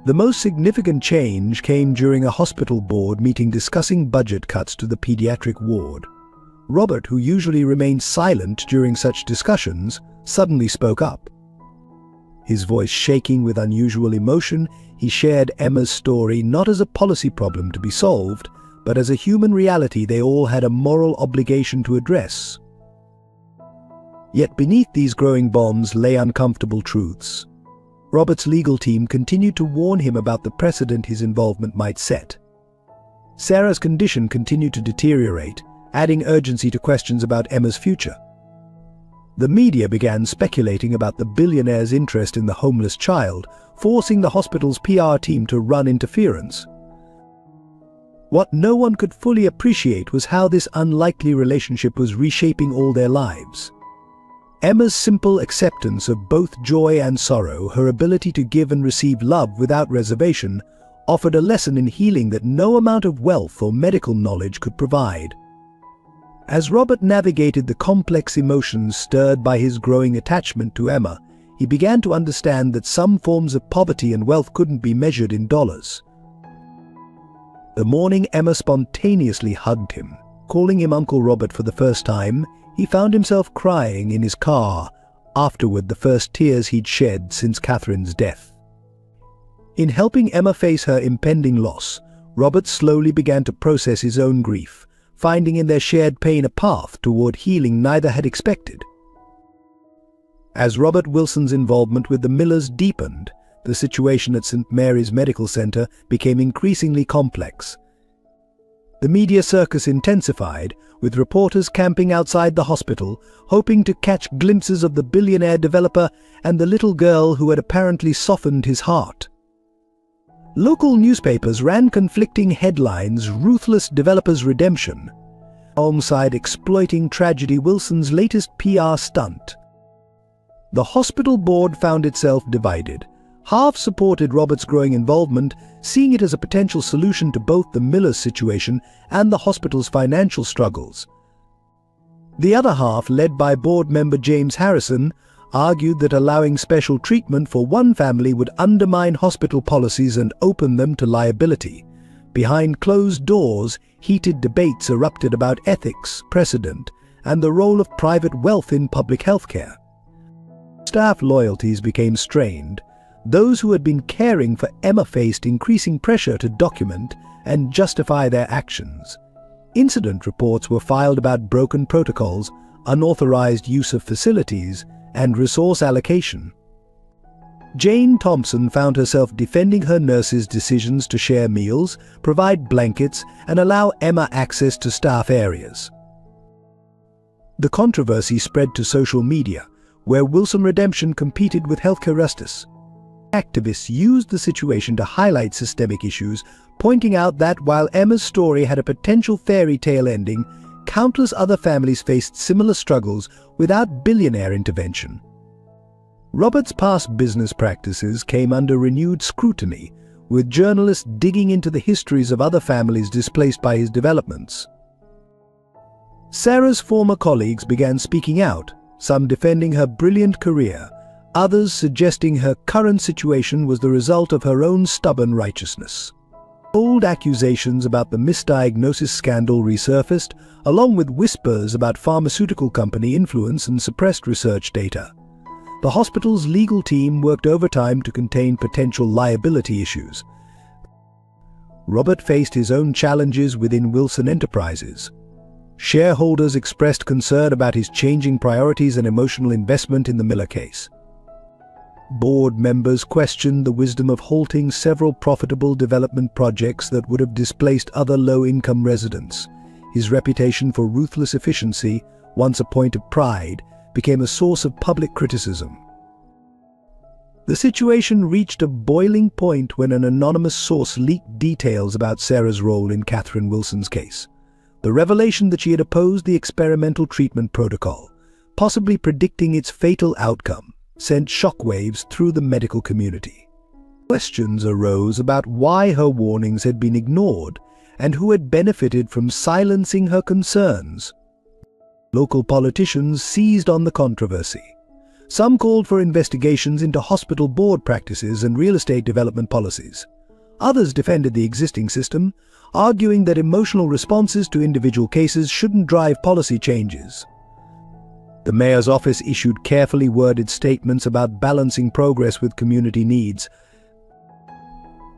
The most significant change came during a hospital board meeting discussing budget cuts to the pediatric ward. Robert, who usually remained silent during such discussions, suddenly spoke up. His voice shaking with unusual emotion, he shared Emma's story not as a policy problem to be solved, but as a human reality they all had a moral obligation to address. Yet beneath these growing bonds lay uncomfortable truths. Robert's legal team continued to warn him about the precedent his involvement might set. Sarah's condition continued to deteriorate, adding urgency to questions about Emma's future. The media began speculating about the billionaire's interest in the homeless child, forcing the hospital's PR team to run interference. What no one could fully appreciate was how this unlikely relationship was reshaping all their lives. Emma's simple acceptance of both joy and sorrow, her ability to give and receive love without reservation, offered a lesson in healing that no amount of wealth or medical knowledge could provide. As Robert navigated the complex emotions stirred by his growing attachment to Emma, he began to understand that some forms of poverty and wealth couldn't be measured in dollars. The morning Emma spontaneously hugged him. Calling him Uncle Robert for the first time, he found himself crying in his car, afterward the first tears he'd shed since Catherine's death. In helping Emma face her impending loss, Robert slowly began to process his own grief, finding in their shared pain a path toward healing neither had expected. As Robert Wilson's involvement with the Millers deepened, the situation at St. Mary's Medical Center became increasingly complex. The media circus intensified, with reporters camping outside the hospital, hoping to catch glimpses of the billionaire developer and the little girl who had apparently softened his heart. Local newspapers ran conflicting headlines: "Ruthless Developer's Redemption," alongside exploiting tragedy Wilson's latest PR stunt. The hospital board found itself divided. Half supported Robert's growing involvement, seeing it as a potential solution to both the Millers' situation and the hospital's financial struggles. The other half, led by board member James Harrison, argued that allowing special treatment for one family would undermine hospital policies and open them to liability. Behind closed doors, heated debates erupted about ethics, precedent, and the role of private wealth in public healthcare. Staff loyalties became strained. Those who had been caring for Emma faced increasing pressure to document and justify their actions. Incident reports were filed about broken protocols, unauthorized use of facilities, and resource allocation. Jane Thompson found herself defending her nurses' decisions to share meals, provide blankets, and allow Emma access to staff areas. The controversy spread to social media, where Wilson Redemption competed with healthcare justice. Activists used the situation to highlight systemic issues, pointing out that while Emma's story had a potential fairy tale ending, countless other families faced similar struggles without billionaire intervention. Robert's past business practices came under renewed scrutiny, with journalists digging into the histories of other families displaced by his developments. Sarah's former colleagues began speaking out, some defending her brilliant career, others suggesting her current situation was the result of her own stubborn righteousness. Old accusations about the misdiagnosis scandal resurfaced, along with whispers about pharmaceutical company influence and suppressed research data. The hospital's legal team worked overtime to contain potential liability issues. Robert faced his own challenges within Wilson Enterprises. Shareholders expressed concern about his changing priorities and emotional investment in the Miller case. Board members questioned the wisdom of halting several profitable development projects that would have displaced other low-income residents. His reputation for ruthless efficiency, once a point of pride, became a source of public criticism. The situation reached a boiling point when an anonymous source leaked details about Sarah's role in Catherine Wilson's case. The revelation that she had opposed the experimental treatment protocol, possibly predicting its fatal outcome, sent shockwaves through the medical community. Questions arose about why her warnings had been ignored and who had benefited from silencing her concerns. Local politicians seized on the controversy. Some called for investigations into hospital board practices and real estate development policies. Others defended the existing system, arguing that emotional responses to individual cases shouldn't drive policy changes. The mayor's office issued carefully worded statements about balancing progress with community needs.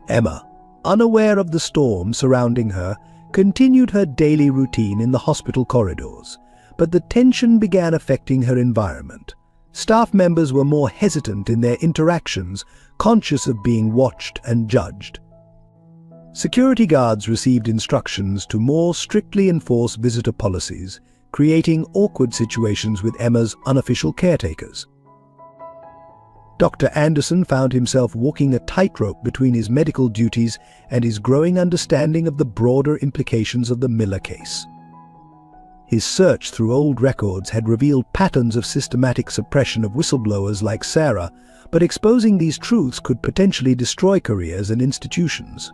Emma, unaware of the storm surrounding her, continued her daily routine in the hospital corridors, but the tension began affecting her environment. Staff members were more hesitant in their interactions, conscious of being watched and judged. Security guards received instructions to more strictly enforce visitor policies, creating awkward situations with Emma's unofficial caretakers. Dr. Anderson found himself walking a tightrope between his medical duties and his growing understanding of the broader implications of the Miller case. His search through old records had revealed patterns of systematic suppression of whistleblowers like Sarah, but exposing these truths could potentially destroy careers and institutions.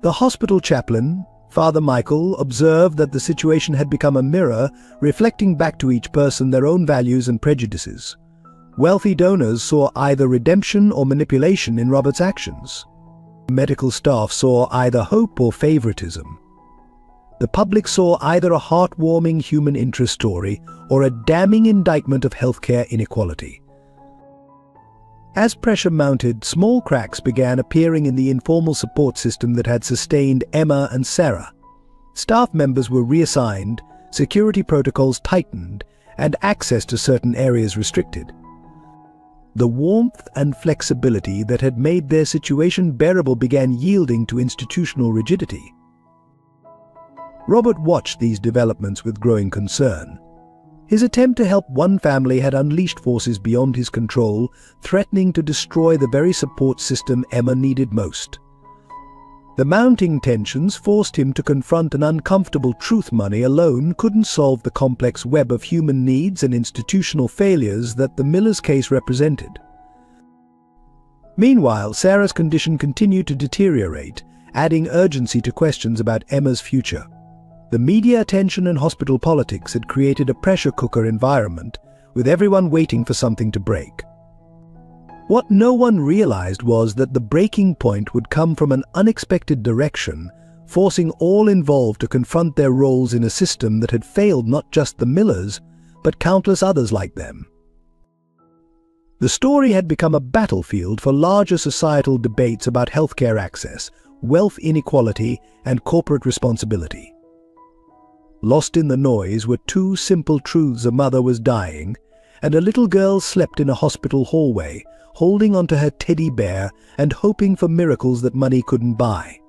The hospital chaplain, Father Michael, observed that the situation had become a mirror, reflecting back to each person their own values and prejudices. Wealthy donors saw either redemption or manipulation in Robert's actions. Medical staff saw either hope or favoritism. The public saw either a heartwarming human interest story or a damning indictment of healthcare inequality. As pressure mounted, small cracks began appearing in the informal support system that had sustained Emma and Sarah. Staff members were reassigned, security protocols tightened, and access to certain areas restricted. The warmth and flexibility that had made their situation bearable began yielding to institutional rigidity. Robert watched these developments with growing concern. His attempt to help one family had unleashed forces beyond his control, threatening to destroy the very support system Emma needed most. The mounting tensions forced him to confront an uncomfortable truth: money alone couldn't solve the complex web of human needs and institutional failures that the Millers case represented. Meanwhile, Sarah's condition continued to deteriorate, adding urgency to questions about Emma's future. The media attention and hospital politics had created a pressure cooker environment, with everyone waiting for something to break. What no one realized was that the breaking point would come from an unexpected direction, forcing all involved to confront their roles in a system that had failed not just the Millers, but countless others like them. The story had become a battlefield for larger societal debates about healthcare access, wealth inequality, and corporate responsibility. Lost in the noise were two simple truths: a mother was dying, and a little girl slept in a hospital hallway, holding onto her teddy bear and hoping for miracles that money couldn't buy.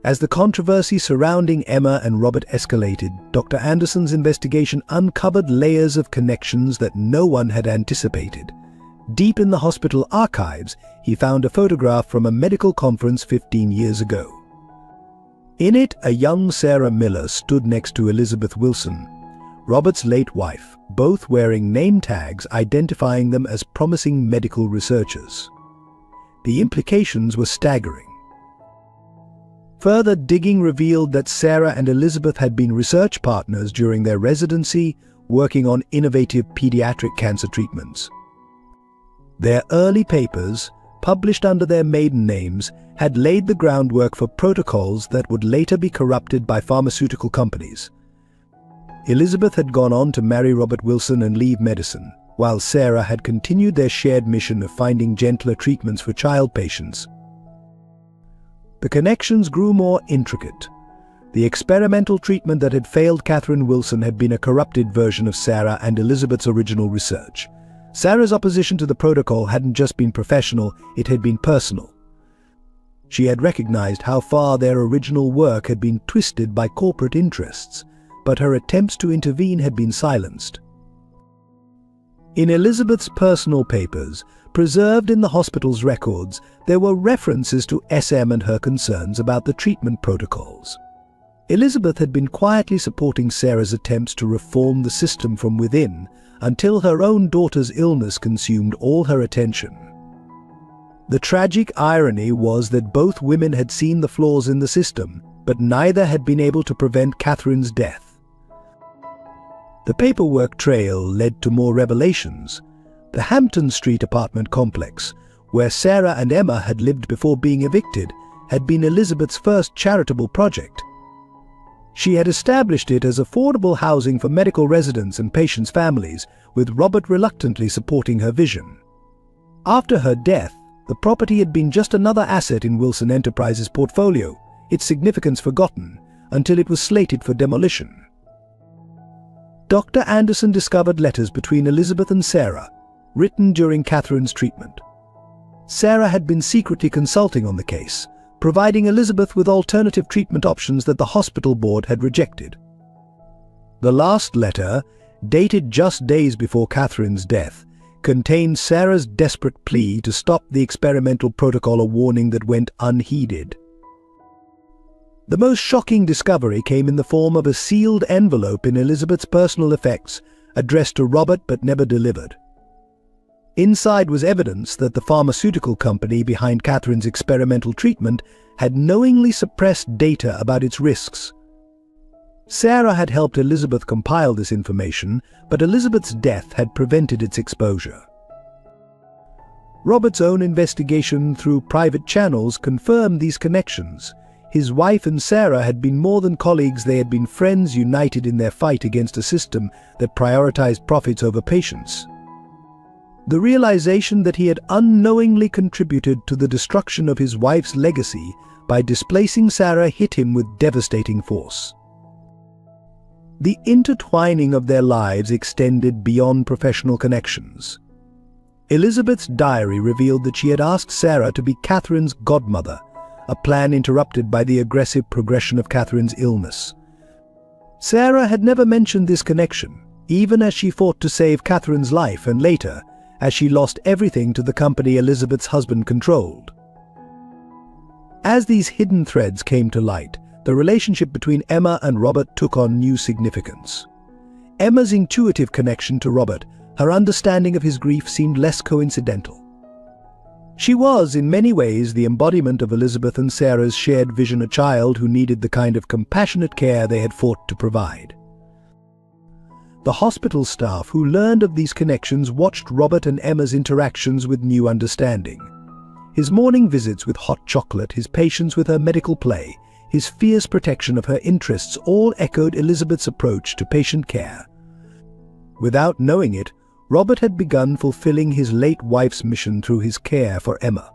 As the controversy surrounding Emma and Robert escalated, Dr. Anderson's investigation uncovered layers of connections that no one had anticipated. Deep in the hospital archives, he found a photograph from a medical conference 15 years ago. In it, a young Sarah Miller stood next to Elizabeth Wilson, Robert's late wife, both wearing name tags identifying them as promising medical researchers. The implications were staggering. Further digging revealed that Sarah and Elizabeth had been research partners during their residency, working on innovative pediatric cancer treatments. Their early papers, published under their maiden names, had laid the groundwork for protocols that would later be corrupted by pharmaceutical companies. Elizabeth had gone on to marry Robert Wilson and leave medicine, while Sarah had continued their shared mission of finding gentler treatments for child patients. The connections grew more intricate. The experimental treatment that had failed Catherine Wilson had been a corrupted version of Sarah and Elizabeth's original research. Sarah's opposition to the protocol hadn't just been professional, it had been personal. She had recognized how far their original work had been twisted by corporate interests, but her attempts to intervene had been silenced. In Elizabeth's personal papers, preserved in the hospital's records, there were references to SM and her concerns about the treatment protocols. Elizabeth had been quietly supporting Sarah's attempts to reform the system from within, until her own daughter's illness consumed all her attention. The tragic irony was that both women had seen the flaws in the system, but neither had been able to prevent Catherine's death. The paperwork trail led to more revelations. The Hampton Street apartment complex, where Sarah and Emma had lived before being evicted, had been Elizabeth's first charitable project. She had established it as affordable housing for medical residents and patients' families, with Robert reluctantly supporting her vision. After her death, the property had been just another asset in Wilson Enterprises' portfolio, its significance forgotten, until it was slated for demolition. Dr. Anderson discovered letters between Elizabeth and Sarah, written during Catherine's treatment. Sarah had been secretly consulting on the case, providing Elizabeth with alternative treatment options that the hospital board had rejected. The last letter, dated just days before Catherine's death, contained Sarah's desperate plea to stop the experimental protocol, a warning that went unheeded. The most shocking discovery came in the form of a sealed envelope in Elizabeth's personal effects, addressed to Robert but never delivered. Inside was evidence that the pharmaceutical company behind Catherine's experimental treatment had knowingly suppressed data about its risks. Sarah had helped Elizabeth compile this information, but Elizabeth's death had prevented its exposure. Robert's own investigation through private channels confirmed these connections. His wife and Sarah had been more than colleagues, they had been friends united in their fight against a system that prioritized profits over patients. The realization that he had unknowingly contributed to the destruction of his wife's legacy by displacing Sarah hit him with devastating force. The intertwining of their lives extended beyond professional connections. Elizabeth's diary revealed that she had asked Sarah to be Catherine's godmother, a plan interrupted by the aggressive progression of Catherine's illness. Sarah had never mentioned this connection, even as she fought to save Catherine's life and later, as she lost everything to the company Elizabeth's husband controlled. As these hidden threads came to light, the relationship between Emma and Robert took on new significance. Emma's intuitive connection to Robert, her understanding of his grief, seemed less coincidental. She was, in many ways, the embodiment of Elizabeth and Sarah's shared vision, a child who needed the kind of compassionate care they had fought to provide. The hospital staff who learned of these connections watched Robert and Emma's interactions with new understanding. His morning visits with hot chocolate, his patience with her medical play, his fierce protection of her interests all echoed Elizabeth's approach to patient care. Without knowing it, Robert had begun fulfilling his late wife's mission through his care for Emma.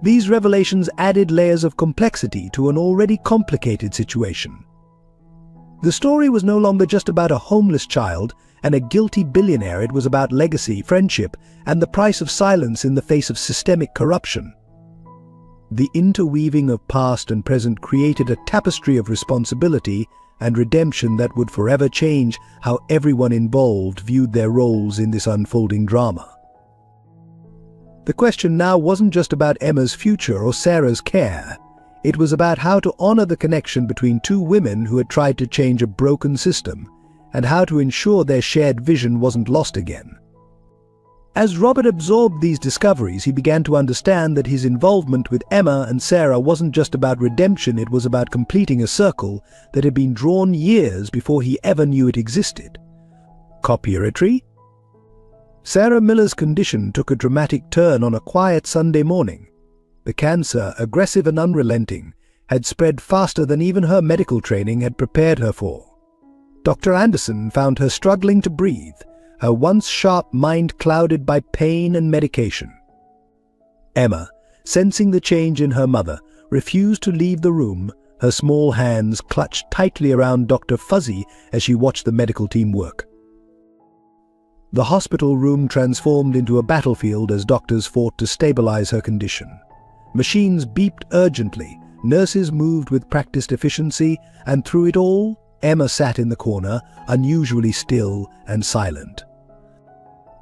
These revelations added layers of complexity to an already complicated situation. The story was no longer just about a homeless child and a guilty billionaire. It was about legacy, friendship, and the price of silence in the face of systemic corruption. The interweaving of past and present created a tapestry of responsibility and redemption that would forever change how everyone involved viewed their roles in this unfolding drama. The question now wasn't just about Emma's future or Sarah's care. It was about how to honor the connection between two women who had tried to change a broken system, and how to ensure their shared vision wasn't lost again. As Robert absorbed these discoveries, he began to understand that his involvement with Emma and Sarah wasn't just about redemption, it was about completing a circle that had been drawn years before he ever knew it existed. Copyright? Sarah Miller's condition took a dramatic turn on a quiet Sunday morning. The cancer, aggressive and unrelenting, had spread faster than even her medical training had prepared her for. Dr. Anderson found her struggling to breathe, her once sharp mind clouded by pain and medication. Emma, sensing the change in her mother, refused to leave the room, her small hands clutched tightly around Dr. Fuzzy as she watched the medical team work. The hospital room transformed into a battlefield as doctors fought to stabilize her condition. Machines beeped urgently, nurses moved with practiced efficiency, and through it all, Emma sat in the corner, unusually still and silent.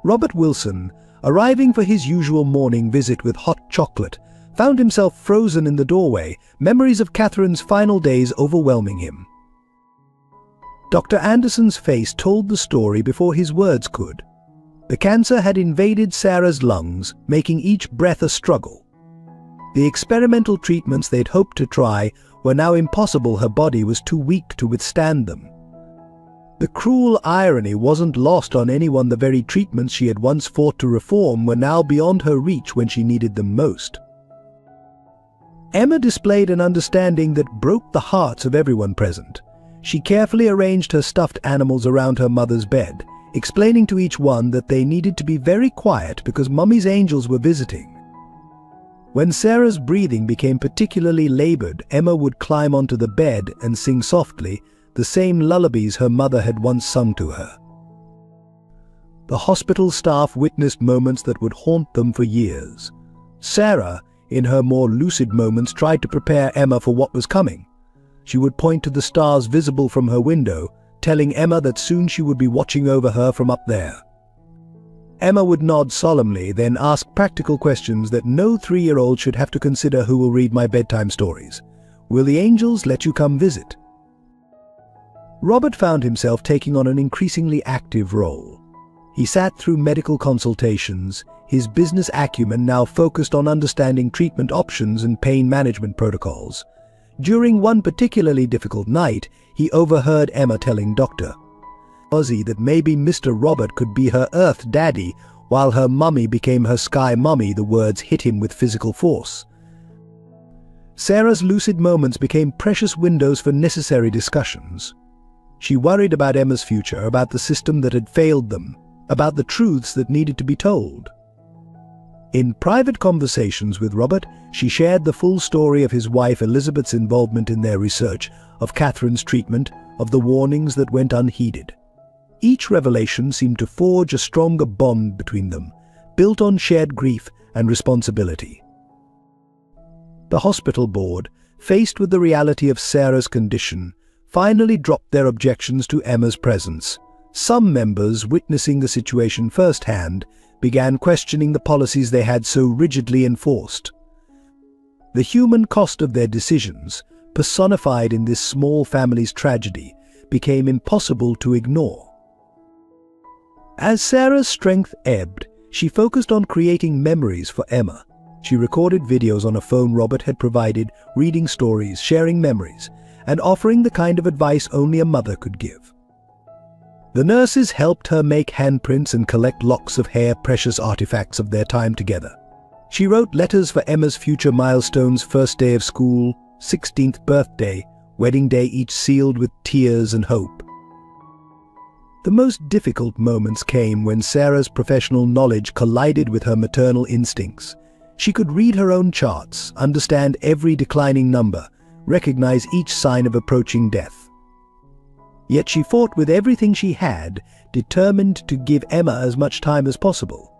Robert Wilson, arriving for his usual morning visit with hot chocolate, found himself frozen in the doorway, memories of Catherine's final days overwhelming him. Dr. Anderson's face told the story before his words could. The cancer had invaded Sarah's lungs, making each breath a struggle. The experimental treatments they'd hoped to try were now impossible, her body was too weak to withstand them. The cruel irony wasn't lost on anyone. The very treatments she had once fought to reform were now beyond her reach when she needed them most. Emma displayed an understanding that broke the hearts of everyone present. She carefully arranged her stuffed animals around her mother's bed, explaining to each one that they needed to be very quiet because Mummy's angels were visiting. When Sarah's breathing became particularly labored, Emma would climb onto the bed and sing softly, the same lullabies her mother had once sung to her. The hospital staff witnessed moments that would haunt them for years. Sarah, in her more lucid moments, tried to prepare Emma for what was coming. She would point to the stars visible from her window, telling Emma that soon she would be watching over her from up there. Emma would nod solemnly, then ask practical questions that no 3-year-old should have to consider. Who will read my bedtime stories? Will the angels let you come visit? Robert found himself taking on an increasingly active role. He sat through medical consultations, his business acumen now focused on understanding treatment options and pain management protocols. During one particularly difficult night, he overheard Emma telling Dr. Ozzy that maybe Mr. Robert could be her Earth daddy, while her mummy became her sky mummy. The words hit him with physical force. Sarah's lucid moments became precious windows for necessary discussions. She worried about Emma's future, about the system that had failed them, about the truths that needed to be told. In private conversations with Robert, she shared the full story of his wife Elizabeth's involvement in their research, of Catherine's treatment, of the warnings that went unheeded. Each revelation seemed to forge a stronger bond between them, built on shared grief and responsibility. The hospital board, faced with the reality of Sarah's condition, finally dropped their objections to Emma's presence. Some members, witnessing the situation firsthand, began questioning the policies they had so rigidly enforced. The human cost of their decisions, personified in this small family's tragedy, became impossible to ignore. As Sarah's strength ebbed, she focused on creating memories for Emma. She recorded videos on a phone Robert had provided, reading stories, sharing memories, and offering the kind of advice only a mother could give. The nurses helped her make handprints and collect locks of hair, precious artifacts of their time together. She wrote letters for Emma's future milestones: first day of school, 16th birthday, wedding day, each sealed with tears and hope. The most difficult moments came when Sarah's professional knowledge collided with her maternal instincts. She could read her own charts, understand every declining number, recognize each sign of approaching death. Yet she fought with everything she had, determined to give Emma as much time as possible.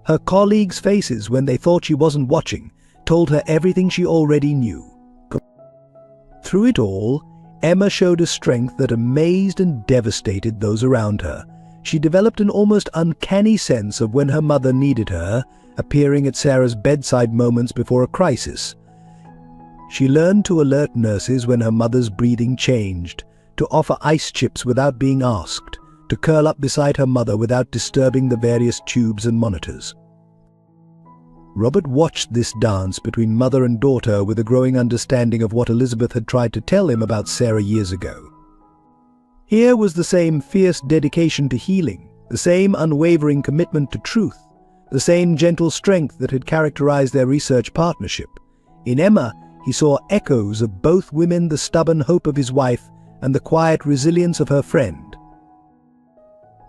Her colleagues' faces, when they thought she wasn't watching, told her everything she already knew. Through it all, Emma showed a strength that amazed and devastated those around her. She developed an almost uncanny sense of when her mother needed her, appearing at Sarah's bedside moments before a crisis. She learned to alert nurses when her mother's breathing changed, to offer ice chips without being asked, to curl up beside her mother without disturbing the various tubes and monitors. Robert watched this dance between mother and daughter with a growing understanding of what Elizabeth had tried to tell him about Sarah years ago. Here was the same fierce dedication to healing, the same unwavering commitment to truth, the same gentle strength that had characterized their research partnership. In Emma, he saw echoes of both women, the stubborn hope of his wife and the quiet resilience of her friend.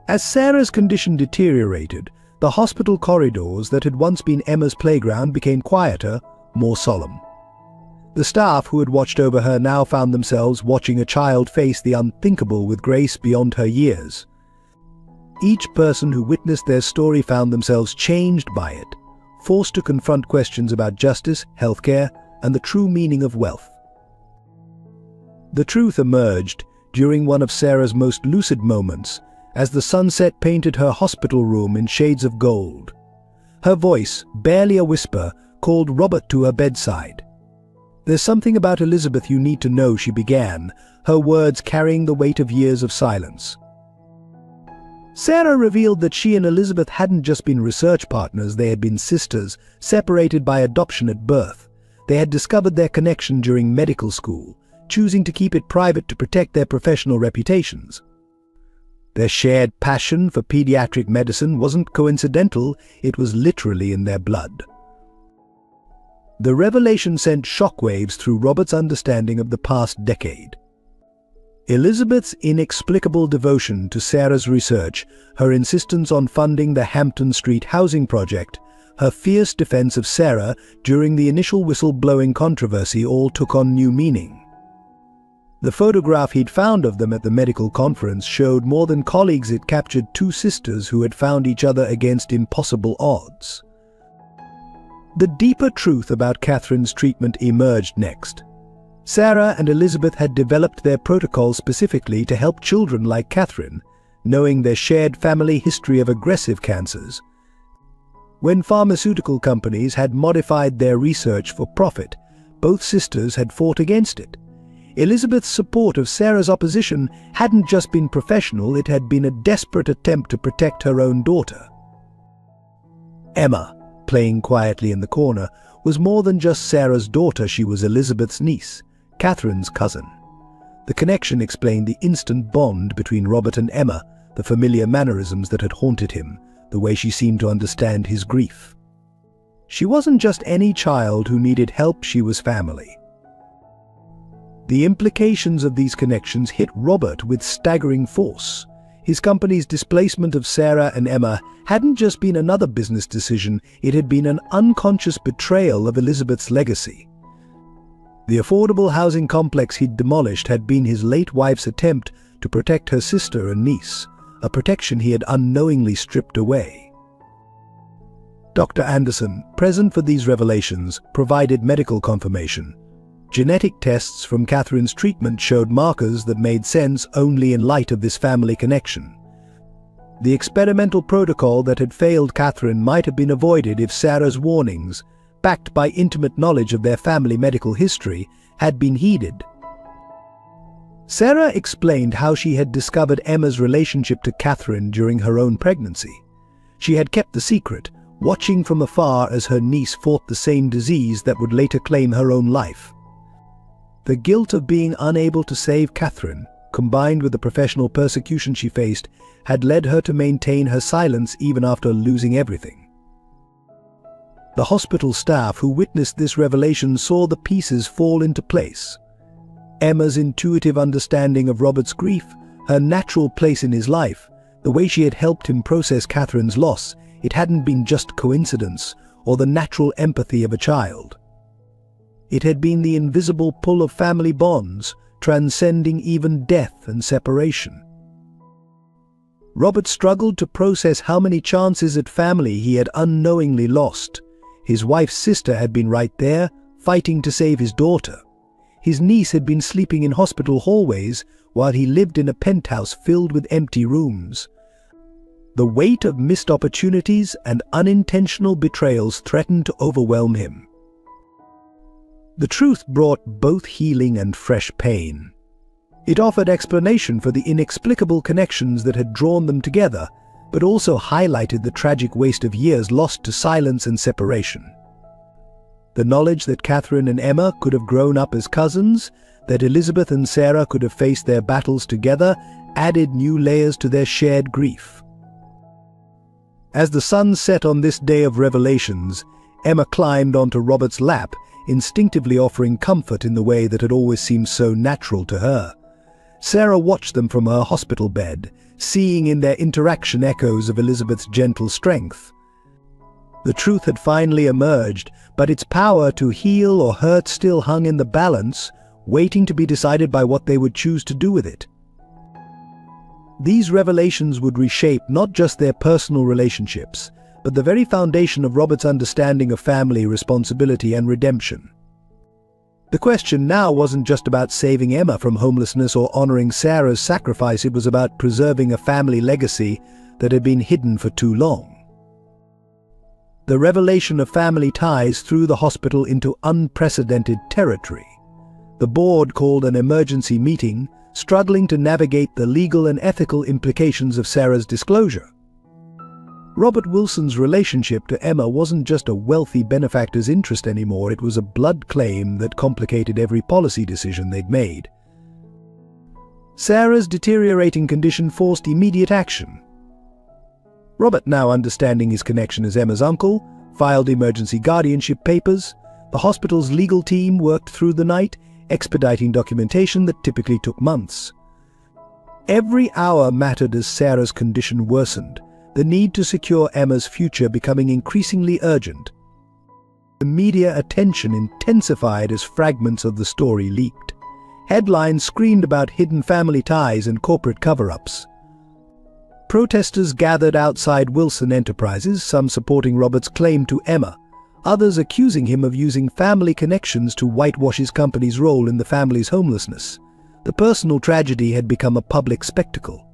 As Sarah's condition deteriorated, the hospital corridors that had once been Emma's playground became quieter, more solemn. The staff who had watched over her now found themselves watching a child face the unthinkable with grace beyond her years. Each person who witnessed their story found themselves changed by it, forced to confront questions about justice, healthcare, and the true meaning of wealth. The truth emerged during one of Sarah's most lucid moments, as the sunset painted her hospital room in shades of gold. Her voice, barely a whisper, called Robert to her bedside. "There's something about Elizabeth you need to know," she began, her words carrying the weight of years of silence. Sarah revealed that she and Elizabeth hadn't just been research partners, they had been sisters, separated by adoption at birth. They had discovered their connection during medical school, choosing to keep it private to protect their professional reputations. Their shared passion for pediatric medicine wasn't coincidental, it was literally in their blood. The revelation sent shockwaves through Robert's understanding of the past decade. Elizabeth's inexplicable devotion to Sarah's research, her insistence on funding the Hampton Street housing project, her fierce defense of Sarah during the initial whistle-blowing controversy all took on new meaning. The photograph he'd found of them at the medical conference showed more than colleagues, it captured two sisters who had found each other against impossible odds. The deeper truth about Catherine's treatment emerged next. Sarah and Elizabeth had developed their protocols specifically to help children like Catherine, knowing their shared family history of aggressive cancers. When pharmaceutical companies had modified their research for profit, both sisters had fought against it. Elizabeth's support of Sarah's opposition hadn't just been professional, it had been a desperate attempt to protect her own daughter. Emma, playing quietly in the corner, was more than just Sarah's daughter, she was Elizabeth's niece, Catherine's cousin. The connection explained the instant bond between Robert and Emma, the familiar mannerisms that had haunted him, the way she seemed to understand his grief. She wasn't just any child who needed help, she was family. The implications of these connections hit Robert with staggering force. His company's displacement of Sarah and Emma hadn't just been another business decision, it had been an unconscious betrayal of Elizabeth's legacy. The affordable housing complex he'd demolished had been his late wife's attempt to protect her sister and niece, a protection he had unknowingly stripped away. Dr. Anderson, present for these revelations, provided medical confirmation. Genetic tests from Catherine's treatment showed markers that made sense only in light of this family connection. The experimental protocol that had failed Catherine might have been avoided if Sarah's warnings, backed by intimate knowledge of their family medical history, had been heeded. Sarah explained how she had discovered Emma's relationship to Catherine during her own pregnancy. She had kept the secret, watching from afar as her niece fought the same disease that would later claim her own life. The guilt of being unable to save Catherine, combined with the professional persecution she faced, had led her to maintain her silence even after losing everything. The hospital staff who witnessed this revelation saw the pieces fall into place. Emma's intuitive understanding of Robert's grief, her natural place in his life, the way she had helped him process Catherine's loss, it hadn't been just coincidence or the natural empathy of a child. It had been the invisible pull of family bonds, transcending even death and separation. Robert struggled to process how many chances at family he had unknowingly lost. His wife's sister had been right there, fighting to save his daughter. His niece had been sleeping in hospital hallways while he lived in a penthouse filled with empty rooms. The weight of missed opportunities and unintentional betrayals threatened to overwhelm him. The truth brought both healing and fresh pain. It offered explanation for the inexplicable connections that had drawn them together, but also highlighted the tragic waste of years lost to silence and separation. The knowledge that Catherine and Emma could have grown up as cousins, that Elizabeth and Sarah could have faced their battles together, added new layers to their shared grief. As the sun set on this day of revelations, Emma climbed onto Robert's lap, instinctively offering comfort in the way that had always seemed so natural to her. Sarah watched them from her hospital bed, seeing in their interaction echoes of Elizabeth's gentle strength. The truth had finally emerged, but its power to heal or hurt still hung in the balance, waiting to be decided by what they would choose to do with it. These revelations would reshape not just their personal relationships, but the very foundation of Robert's understanding of family, responsibility, and redemption. The question now wasn't just about saving Emma from homelessness or honoring Sarah's sacrifice, it was about preserving a family legacy that had been hidden for too long. The revelation of family ties threw the hospital into unprecedented territory. The board called an emergency meeting, struggling to navigate the legal and ethical implications of Sarah's disclosure. Robert Wilson's relationship to Emma wasn't just a wealthy benefactor's interest anymore, it was a blood claim that complicated every policy decision they'd made. Sarah's deteriorating condition forced immediate action. Robert, now understanding his connection as Emma's uncle, filed emergency guardianship papers. The hospital's legal team worked through the night, expediting documentation that typically took months. Every hour mattered as Sarah's condition worsened, the need to secure Emma's future becoming increasingly urgent. The media attention intensified as fragments of the story leaked. Headlines screamed about hidden family ties and corporate cover-ups. Protesters gathered outside Wilson Enterprises, some supporting Robert's claim to Emma, others accusing him of using family connections to whitewash his company's role in the family's homelessness. The personal tragedy had become a public spectacle.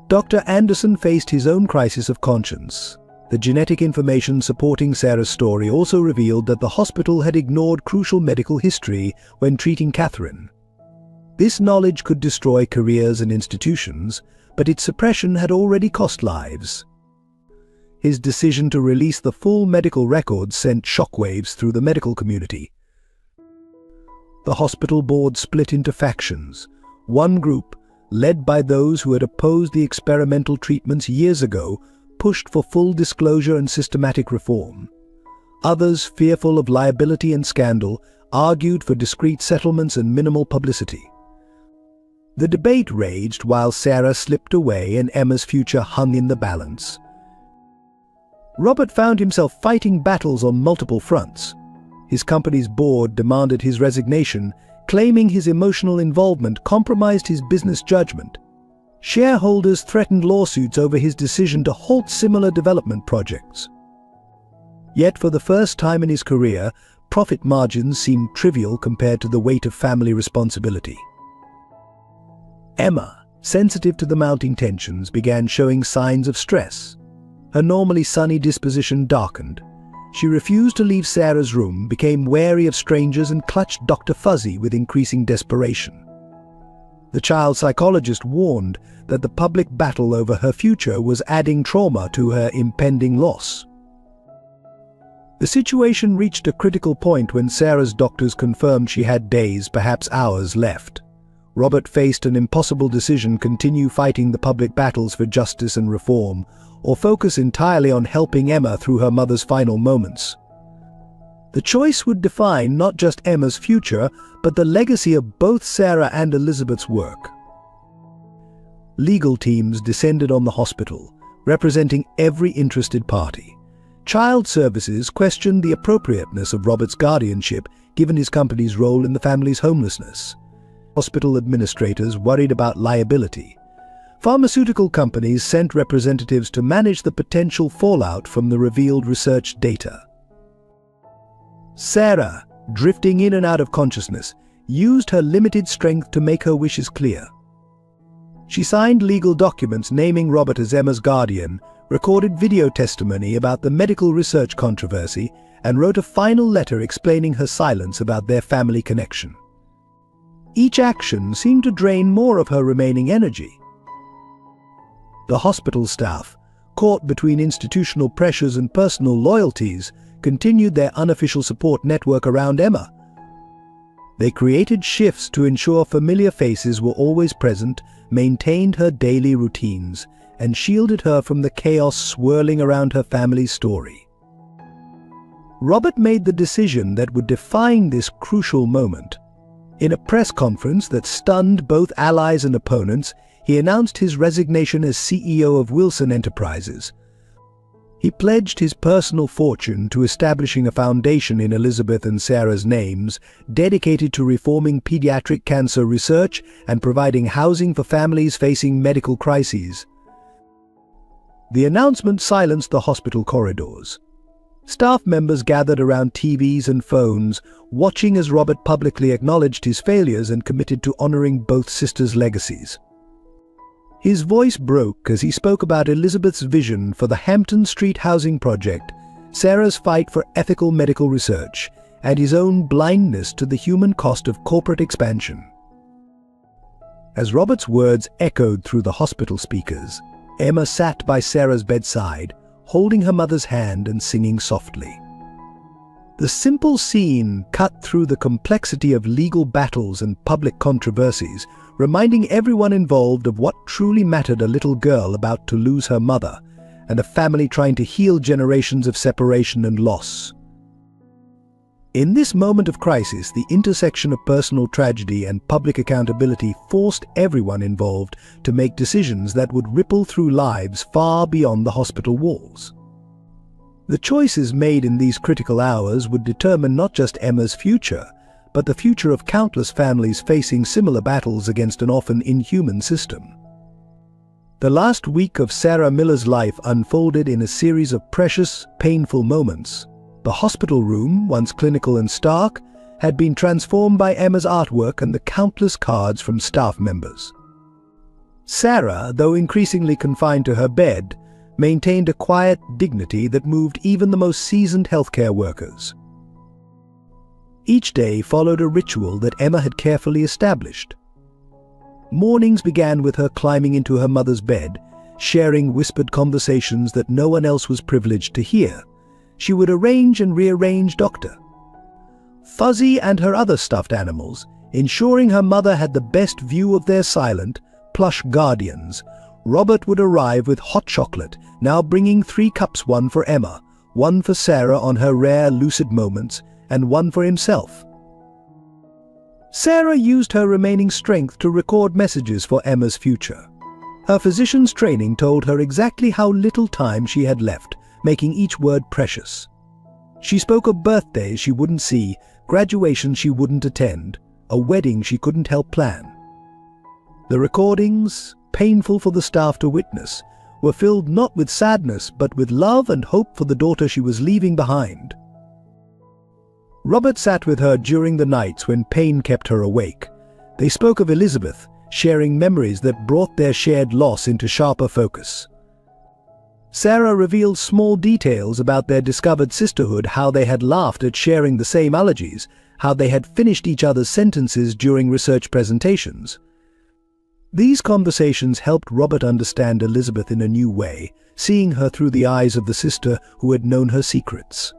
Dr. Anderson faced his own crisis of conscience. The genetic information supporting Sarah's story also revealed that the hospital had ignored crucial medical history when treating Catherine. This knowledge could destroy careers and institutions, but its suppression had already cost lives. His decision to release the full medical records sent shockwaves through the medical community. the hospital board split into factions. One group, led by those who had opposed the experimental treatments years ago, pushed for full disclosure and systematic reform. Others, fearful of liability and scandal, argued for discreet settlements and minimal publicity. The debate raged while Sarah slipped away and Emma's future hung in the balance. Robert found himself fighting battles on multiple fronts. His company's board demanded his resignation, claiming his emotional involvement compromised his business judgment. Shareholders threatened lawsuits over his decision to halt similar development projects. Yet for the first time in his career, profit margins seemed trivial compared to the weight of family responsibility. Emma, sensitive to the mounting tensions, began showing signs of stress. Her normally sunny disposition darkened. She refused to leave Sarah's room, became wary of strangers, and clutched Dr. Fuzzy with increasing desperation. The child psychologist warned that the public battle over her future was adding trauma to her impending loss. The situation reached a critical point when Sarah's doctors confirmed she had days, perhaps hours, left. Robert faced an impossible decision: continue fighting the public battles for justice and reform, or focus entirely on helping Emma through her mother's final moments. The choice would define not just Emma's future, but the legacy of both Sarah and Elizabeth's work. Legal teams descended on the hospital, representing every interested party. Child Services questioned the appropriateness of Robert's guardianship, given his company's role in the family's homelessness. Hospital administrators worried about liability. Pharmaceutical companies sent representatives to manage the potential fallout from the revealed research data. Sarah, drifting in and out of consciousness, used her limited strength to make her wishes clear. She signed legal documents naming Robert as Emma's guardian, recorded video testimony about the medical research controversy, and wrote a final letter explaining her silence about their family connection. Each action seemed to drain more of her remaining energy. The hospital staff, caught between institutional pressures and personal loyalties, continued their unofficial support network around Emma. They created shifts to ensure familiar faces were always present, maintained her daily routines, and shielded her from the chaos swirling around her family's story. Robert made the decision that would define this crucial moment. In a press conference that stunned both allies and opponents, he announced his resignation as CEO of Wilson Enterprises. He pledged his personal fortune to establishing a foundation in Elizabeth and Sarah's names, dedicated to reforming pediatric cancer research and providing housing for families facing medical crises. The announcement silenced the hospital corridors. Staff members gathered around TVs and phones, watching as Robert publicly acknowledged his failures and committed to honoring both sisters' legacies. His voice broke as he spoke about Elizabeth's vision for the Hampton Street housing project, Sarah's fight for ethical medical research, and his own blindness to the human cost of corporate expansion. As Robert's words echoed through the hospital speakers, Emma sat by Sarah's bedside, holding her mother's hand and singing softly. The simple scene cut through the complexity of legal battles and public controversies, reminding everyone involved of what truly mattered: a little girl about to lose her mother, and a family trying to heal generations of separation and loss. In this moment of crisis, the intersection of personal tragedy and public accountability forced everyone involved to make decisions that would ripple through lives far beyond the hospital walls. The choices made in these critical hours would determine not just Emma's future, but the future of countless families facing similar battles against an often inhuman system. The last week of Sarah Miller's life unfolded in a series of precious, painful moments. The hospital room, once clinical and stark, had been transformed by Emma's artwork and the countless cards from staff members. Sarah, though increasingly confined to her bed, maintained a quiet dignity that moved even the most seasoned healthcare workers. Each day followed a ritual that Emma had carefully established. Mornings began with her climbing into her mother's bed, sharing whispered conversations that no one else was privileged to hear. She would arrange and rearrange Dr. Fuzzy and her other stuffed animals, ensuring her mother had the best view of their silent, plush guardians, Robert would arrive with hot chocolate, now bringing 3 cups, one for Emma, one for Sarah on her rare lucid moments, and one for himself. Sarah used her remaining strength to record messages for Emma's future. Her physician's training told her exactly how little time she had left, making each word precious. She spoke of birthdays she wouldn't see, graduations she wouldn't attend, a wedding she couldn't help plan. The recordings, painful for the staff to witness, were filled not with sadness but with love and hope for the daughter she was leaving behind. Robert sat with her during the nights when pain kept her awake. They spoke of Elizabeth, sharing memories that brought their shared loss into sharper focus. Sarah revealed small details about their discovered sisterhood, how they had laughed at sharing the same allergies, how they had finished each other's sentences during research presentations. These conversations helped Robert understand Elizabeth in a new way, seeing her through the eyes of the sister who had known her secrets.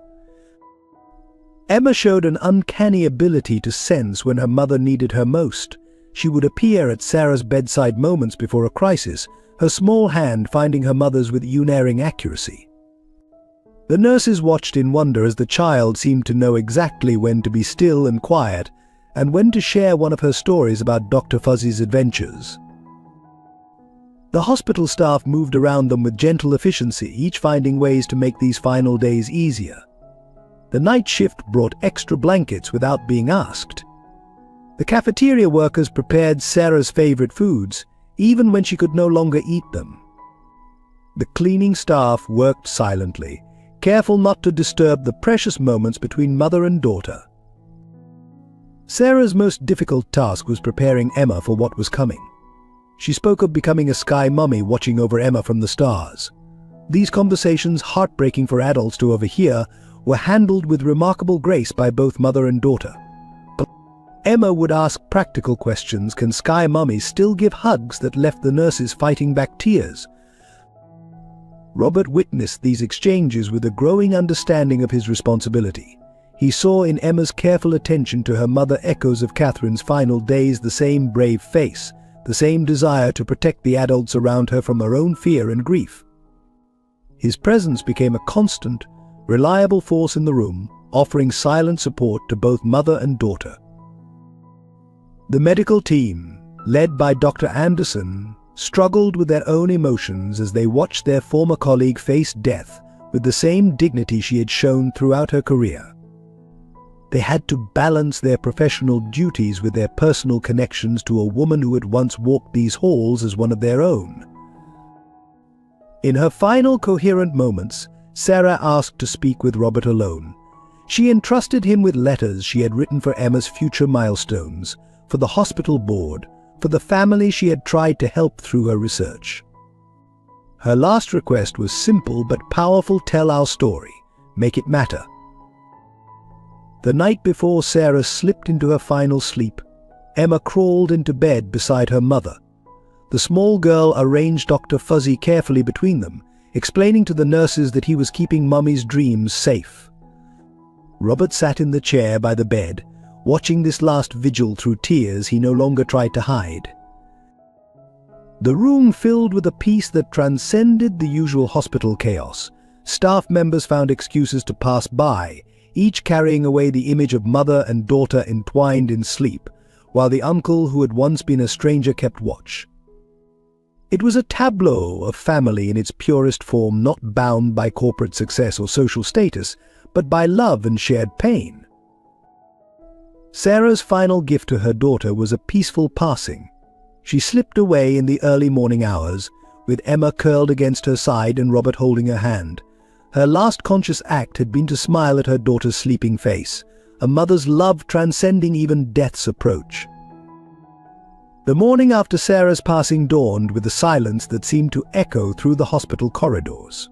Emma showed an uncanny ability to sense when her mother needed her most. She would appear at Sarah's bedside moments before a crisis, her small hand finding her mother's with unerring accuracy. The nurses watched in wonder as the child seemed to know exactly when to be still and quiet, and when to share one of her stories about Dr. Fuzzy's adventures. The hospital staff moved around them with gentle efficiency, each finding ways to make these final days easier. The night shift brought extra blankets without being asked. The cafeteria workers prepared Sarah's favorite foods, even when she could no longer eat them. The cleaning staff worked silently, careful not to disturb the precious moments between mother and daughter. Sarah's most difficult task was preparing Emma for what was coming. She spoke of becoming a sky mummy watching over Emma from the stars. These conversations, heartbreaking for adults to overhear, were handled with remarkable grace by both mother and daughter. But Emma would ask practical questions. Can sky mummies still give hugs that left the nurses fighting back tears? Robert witnessed these exchanges with a growing understanding of his responsibility. He saw in Emma's careful attention to her mother echoes of Catherine's final days, the same brave face, the same desire to protect the adults around her from her own fear and grief. His presence became a constant, reliable force in the room, offering silent support to both mother and daughter. The medical team, led by Dr. Anderson, struggled with their own emotions as they watched their former colleague face death with the same dignity she had shown throughout her career. They had to balance their professional duties with their personal connections to a woman who had once walked these halls as one of their own. In her final coherent moments, Sarah asked to speak with Robert alone. She entrusted him with letters she had written for Emma's future milestones, for the hospital board, for the family she had tried to help through her research. Her last request was simple but powerful: tell our story, make it matter. The night before Sarah slipped into her final sleep, Emma crawled into bed beside her mother. The small girl arranged Dr. Fuzzy carefully between them, explaining to the nurses that he was keeping Mummy's dreams safe. Robert sat in the chair by the bed, watching this last vigil through tears he no longer tried to hide. The room filled with a peace that transcended the usual hospital chaos. Staff members found excuses to pass by, each carrying away the image of mother and daughter entwined in sleep, while the uncle who had once been a stranger kept watch. It was a tableau of family in its purest form, not bound by corporate success or social status, but by love and shared pain. Sarah's final gift to her daughter was a peaceful passing. She slipped away in the early morning hours, with Emma curled against her side and Robert holding her hand. Her last conscious act had been to smile at her daughter's sleeping face, a mother's love transcending even death's approach. The morning after Sarah's passing dawned with a silence that seemed to echo through the hospital corridors.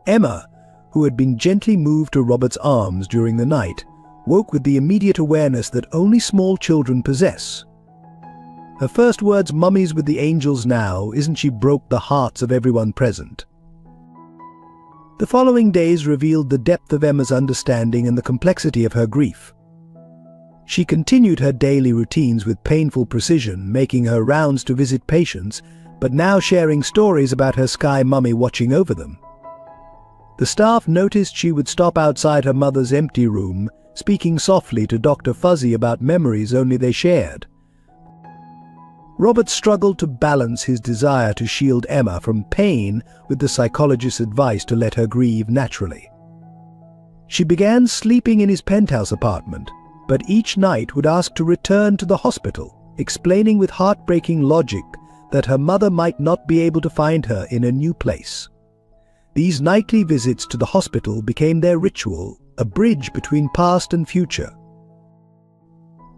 Emma, who had been gently moved to Robert's arms during the night, woke with the immediate awareness that only small children possess. Her first words, "Mummy's with the angels now, isn't she?" broke the hearts of everyone present. The following days revealed the depth of Emma's understanding and the complexity of her grief. She continued her daily routines with painful precision, making her rounds to visit patients, but now sharing stories about her sky mummy watching over them. The staff noticed she would stop outside her mother's empty room, speaking softly to Dr. Fuzzy about memories only they shared. Robert struggled to balance his desire to shield Emma from pain with the psychologist's advice to let her grieve naturally. She began sleeping in his penthouse apartment, but each night would ask to return to the hospital, explaining with heartbreaking logic that her mother might not be able to find her in a new place. These nightly visits to the hospital became their ritual, a bridge between past and future.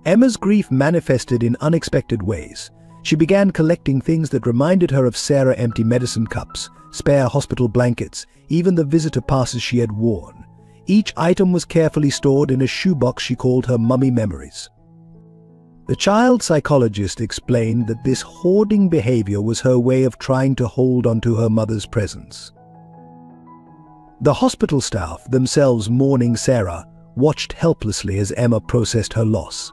Emma's grief manifested in unexpected ways. She began collecting things that reminded her of Sarah: empty medicine cups, spare hospital blankets, even the visitor passes she had worn. Each item was carefully stored in a shoebox she called her mummy memories. The child psychologist explained that this hoarding behavior was her way of trying to hold onto her mother's presence. The hospital staff, themselves mourning Sarah, watched helplessly as Emma processed her loss.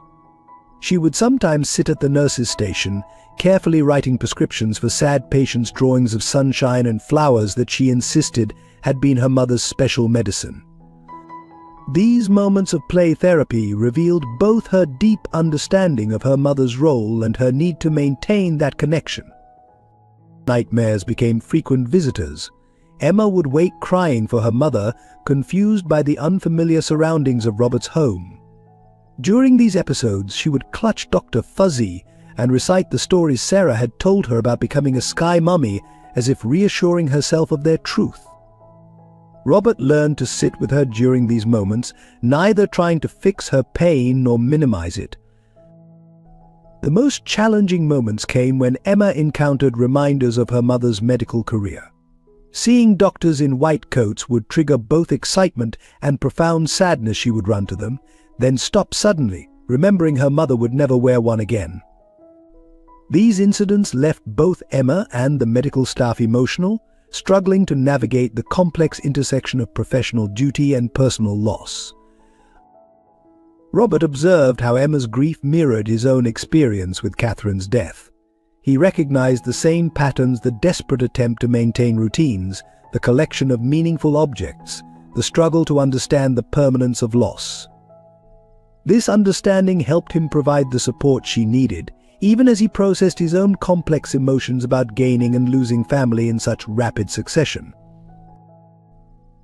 She would sometimes sit at the nurse's station, carefully writing prescriptions for sad patients, drawings of sunshine and flowers that she insisted had been her mother's special medicine. These moments of play therapy revealed both her deep understanding of her mother's role and her need to maintain that connection. Nightmares became frequent visitors. Emma would wake crying for her mother, confused by the unfamiliar surroundings of Robert's home. During these episodes, she would clutch Dr. Fuzzy and recite the stories Sarah had told her about becoming a sky mummy, as if reassuring herself of their truth. Robert learned to sit with her during these moments, neither trying to fix her pain nor minimize it. The most challenging moments came when Emma encountered reminders of her mother's medical career. Seeing doctors in white coats would trigger both excitement and profound sadness. She would run to them, then stop suddenly, remembering her mother would never wear one again. These incidents left both Emma and the medical staff emotional, struggling to navigate the complex intersection of professional duty and personal loss. Robert observed how Emma's grief mirrored his own experience with Catherine's death. He recognized the same patterns: the desperate attempt to maintain routines, the collection of meaningful objects, the struggle to understand the permanence of loss. This understanding helped him provide the support she needed, even as he processed his own complex emotions about gaining and losing family in such rapid succession.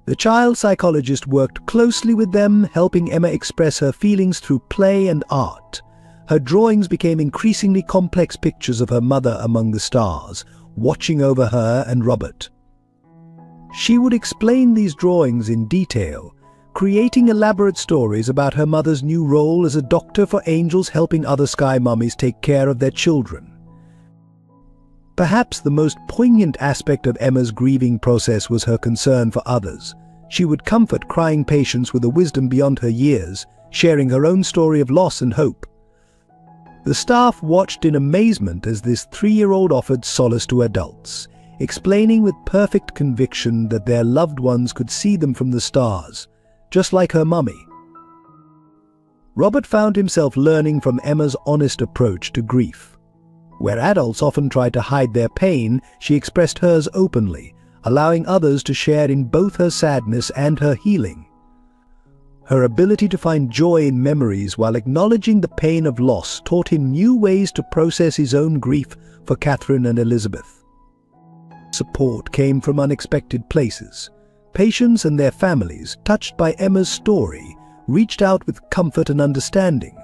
The child psychologist worked closely with them, helping Emma express her feelings through play and art. Her drawings became increasingly complex pictures of her mother among the stars, watching over her and Robert. She would explain these drawings in detail, creating elaborate stories about her mother's new role as a doctor for angels, helping other sky mummies take care of their children. Perhaps the most poignant aspect of Emma's grieving process was her concern for others. She would comfort crying patients with a wisdom beyond her years, sharing her own story of loss and hope. The staff watched in amazement as this 3-year-old offered solace to adults, explaining with perfect conviction that their loved ones could see them from the stars, just like her mummy. Robert found himself learning from Emma's honest approach to grief. Where adults often try to hide their pain, she expressed hers openly, allowing others to share in both her sadness and her healing. Her ability to find joy in memories while acknowledging the pain of loss taught him new ways to process his own grief for Catherine and Elizabeth. Support came from unexpected places. Patients and their families, touched by Emma's story, reached out with comfort and understanding.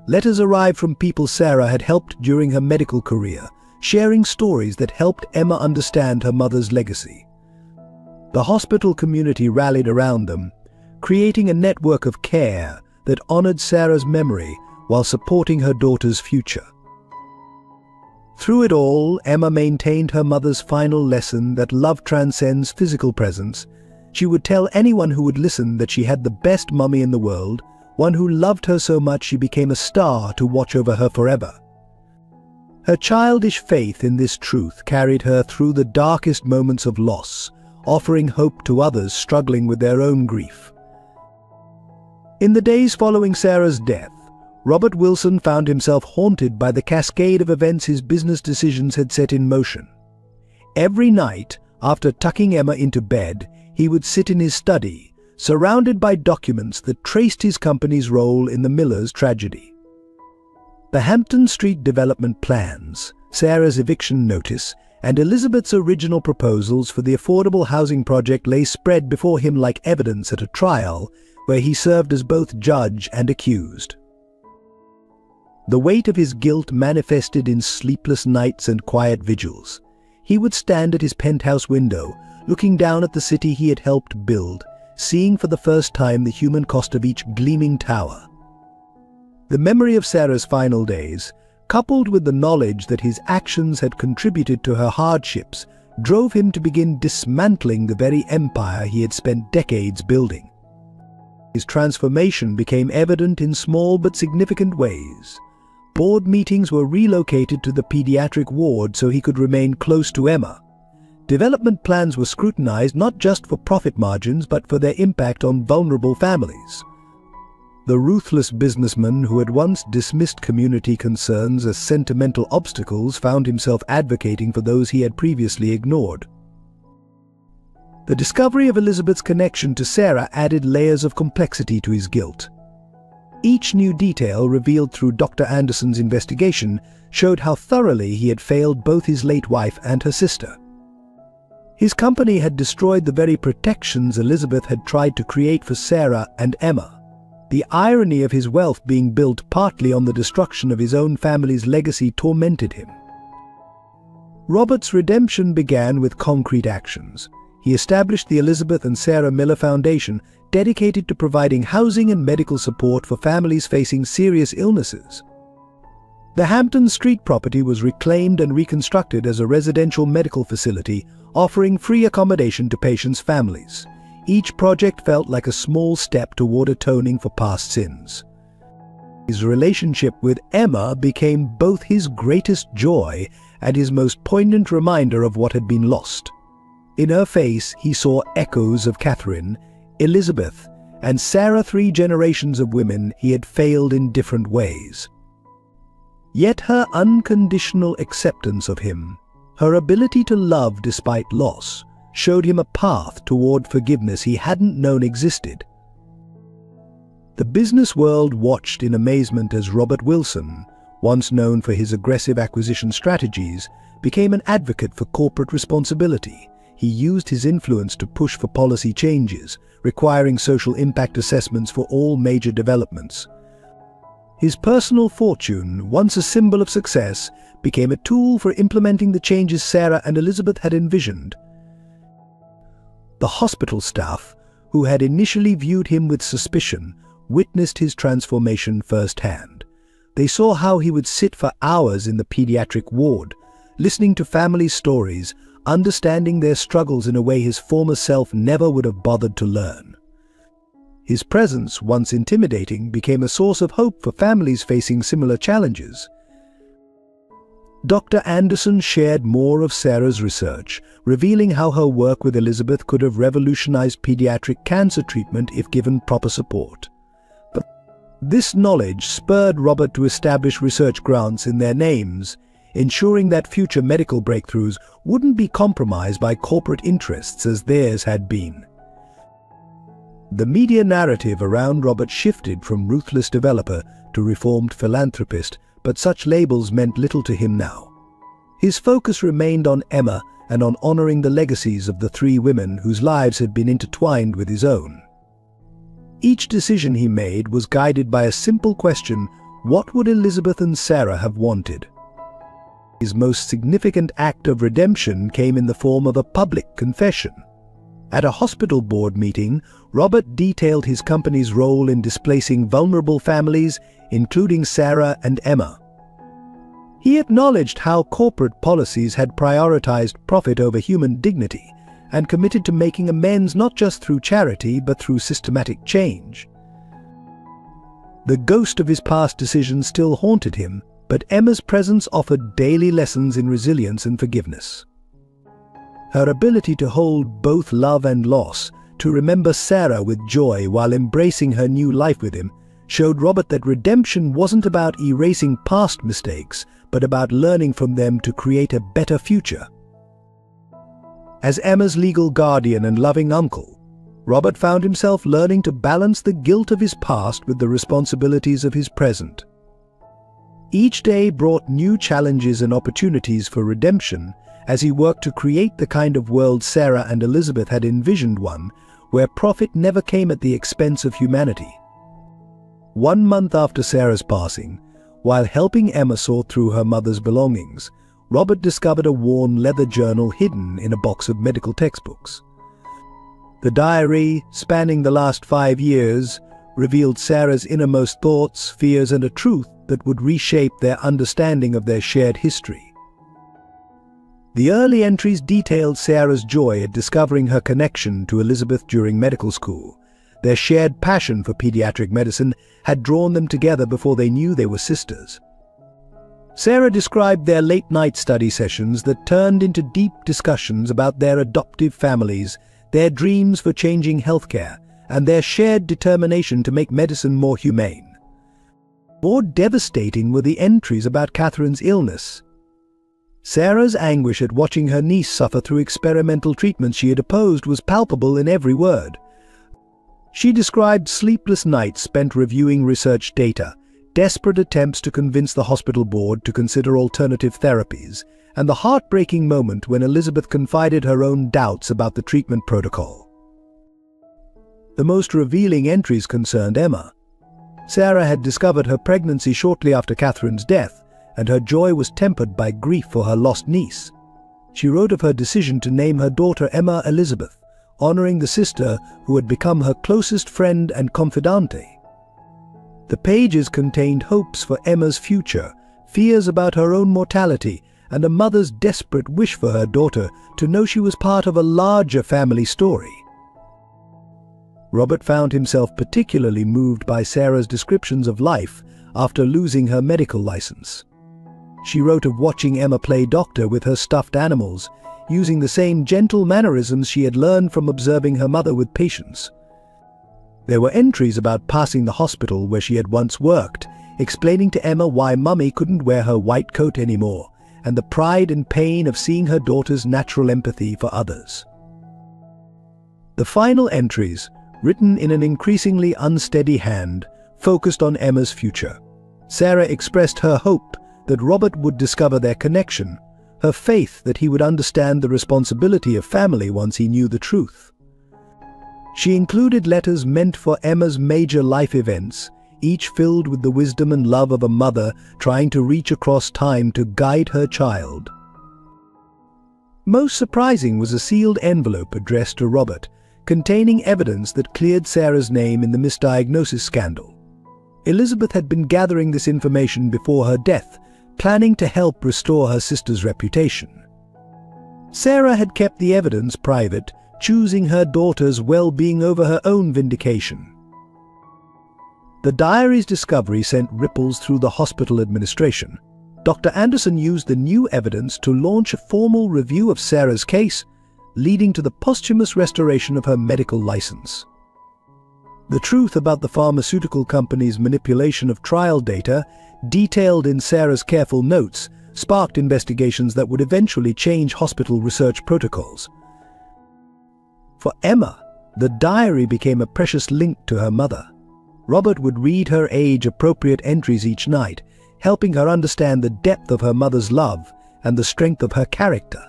Letters arrived from people Sarah had helped during her medical career, sharing stories that helped Emma understand her mother's legacy. The hospital community rallied around them, creating a network of care that honored Sarah's memory while supporting her daughter's future. Through it all, Emma maintained her mother's final lesson that love transcends physical presence. She would tell anyone who would listen that she had the best mummy in the world, one who loved her so much she became a star to watch over her forever. Her childish faith in this truth carried her through the darkest moments of loss, offering hope to others struggling with their own grief. In the days following Sarah's death, Robert Wilson found himself haunted by the cascade of events his business decisions had set in motion. Every night, after tucking Emma into bed, he would sit in his study, surrounded by documents that traced his company's role in the Millers' tragedy. The Hampton Street development plans, Sarah's eviction notice, and Elizabeth's original proposals for the affordable housing project lay spread before him like evidence at a trial where he served as both judge and accused. The weight of his guilt manifested in sleepless nights and quiet vigils. He would stand at his penthouse window, looking down at the city he had helped build, seeing for the first time the human cost of each gleaming tower. The memory of Sarah's final days, coupled with the knowledge that his actions had contributed to her hardships, drove him to begin dismantling the very empire he had spent decades building. His transformation became evident in small but significant ways. Board meetings were relocated to the pediatric ward so he could remain close to Emma. Development plans were scrutinized not just for profit margins but for their impact on vulnerable families. The ruthless businessman who had once dismissed community concerns as sentimental obstacles found himself advocating for those he had previously ignored. The discovery of Elizabeth's connection to Sarah added layers of complexity to his guilt. Each new detail revealed through Dr. Anderson's investigation showed how thoroughly he had failed both his late wife and her sister. His company had destroyed the very protections Elizabeth had tried to create for Sarah and Emma. The irony of his wealth being built partly on the destruction of his own family's legacy tormented him. Robert's redemption began with concrete actions. He established the Elizabeth and Sarah Miller Foundation, dedicated to providing housing and medical support for families facing serious illnesses. The Hampton Street property was reclaimed and reconstructed as a residential medical facility, offering free accommodation to patients' families. Each project felt like a small step toward atoning for past sins. His relationship with Emma became both his greatest joy and his most poignant reminder of what had been lost. In her face, he saw echoes of Catherine, Elizabeth, and Sarah, 3 generations of women he had failed in different ways. Yet her unconditional acceptance of him, her ability to love despite loss, showed him a path toward forgiveness he hadn't known existed. The business world watched in amazement as Robert Wilson, once known for his aggressive acquisition strategies, became an advocate for corporate responsibility. He used his influence to push for policy changes, requiring social impact assessments for all major developments. His personal fortune, once a symbol of success, became a tool for implementing the changes Sarah and Elizabeth had envisioned. The hospital staff, who had initially viewed him with suspicion, witnessed his transformation firsthand. They saw how he would sit for hours in the pediatric ward, listening to family stories, understanding their struggles in a way his former self never would have bothered to learn. His presence, once intimidating, became a source of hope for families facing similar challenges. Dr. Anderson shared more of Sarah's research, revealing how her work with Elizabeth could have revolutionized pediatric cancer treatment if given proper support. But this knowledge spurred Robert to establish research grants in their names, ensuring that future medical breakthroughs wouldn't be compromised by corporate interests as theirs had been. The media narrative around Robert shifted from ruthless developer to reformed philanthropist, but such labels meant little to him now. His focus remained on Emma and on honoring the legacies of the 3 women whose lives had been intertwined with his own. Each decision he made was guided by a simple question: what would Elizabeth and Sarah have wanted? His most significant act of redemption came in the form of a public confession. At a hospital board meeting, Robert detailed his company's role in displacing vulnerable families, including Sarah and Emma. He acknowledged how corporate policies had prioritized profit over human dignity and committed to making amends not just through charity but through systematic change. The ghost of his past decisions still haunted him, but Emma's presence offered daily lessons in resilience and forgiveness. Her ability to hold both love and loss, to remember Sarah with joy while embracing her new life with him, showed Robert that redemption wasn't about erasing past mistakes, but about learning from them to create a better future. As Emma's legal guardian and loving uncle, Robert found himself learning to balance the guilt of his past with the responsibilities of his present. Each day brought new challenges and opportunities for redemption as he worked to create the kind of world Sarah and Elizabeth had envisioned, one where profit never came at the expense of humanity. 1 month after Sarah's passing, while helping Emma sort through her mother's belongings, Robert discovered a worn leather journal hidden in a box of medical textbooks. The diary, spanning the last 5 years, revealed Sarah's innermost thoughts, fears, and a truth that would reshape their understanding of their shared history. The early entries detailed Sarah's joy at discovering her connection to Elizabeth during medical school. Their shared passion for pediatric medicine had drawn them together before they knew they were sisters. Sarah described their late-night study sessions that turned into deep discussions about their adoptive families, their dreams for changing healthcare, and their shared determination to make medicine more humane. More devastating were the entries about Catherine's illness. Sarah's anguish at watching her niece suffer through experimental treatments she had opposed was palpable in every word. She described sleepless nights spent reviewing research data, desperate attempts to convince the hospital board to consider alternative therapies, and the heartbreaking moment when Elizabeth confided her own doubts about the treatment protocol. The most revealing entries concerned Emma. Sarah had discovered her pregnancy shortly after Catherine's death, and her joy was tempered by grief for her lost niece. She wrote of her decision to name her daughter Emma Elizabeth, honoring the sister who had become her closest friend and confidante. The pages contained hopes for Emma's future, fears about her own mortality, and a mother's desperate wish for her daughter to know she was part of a larger family story. Robert found himself particularly moved by Sarah's descriptions of life after losing her medical license. She wrote of watching Emma play doctor with her stuffed animals, using the same gentle mannerisms she had learned from observing her mother with patients. There were entries about passing the hospital where she had once worked, explaining to Emma why Mummy couldn't wear her white coat anymore, and the pride and pain of seeing her daughter's natural empathy for others. The final entries, written in an increasingly unsteady hand, focused on Emma's future. Sarah expressed her hope that Robert would discover their connection, her faith that he would understand the responsibility of family once he knew the truth. She included letters meant for Emma's major life events, each filled with the wisdom and love of a mother trying to reach across time to guide her child. Most surprising was a sealed envelope addressed to Robert, containing evidence that cleared Sarah's name in the misdiagnosis scandal. Elizabeth had been gathering this information before her death, planning to help restore her sister's reputation. Sarah had kept the evidence private, choosing her daughter's well-being over her own vindication. The diary's discovery sent ripples through the hospital administration. Dr. Anderson used the new evidence to launch a formal review of Sarah's case, leading to the posthumous restoration of her medical license. The truth about the pharmaceutical company's manipulation of trial data, detailed in Sarah's careful notes, sparked investigations that would eventually change hospital research protocols. For Emma, the diary became a precious link to her mother. Robert would read her age-appropriate entries each night, helping her understand the depth of her mother's love and the strength of her character.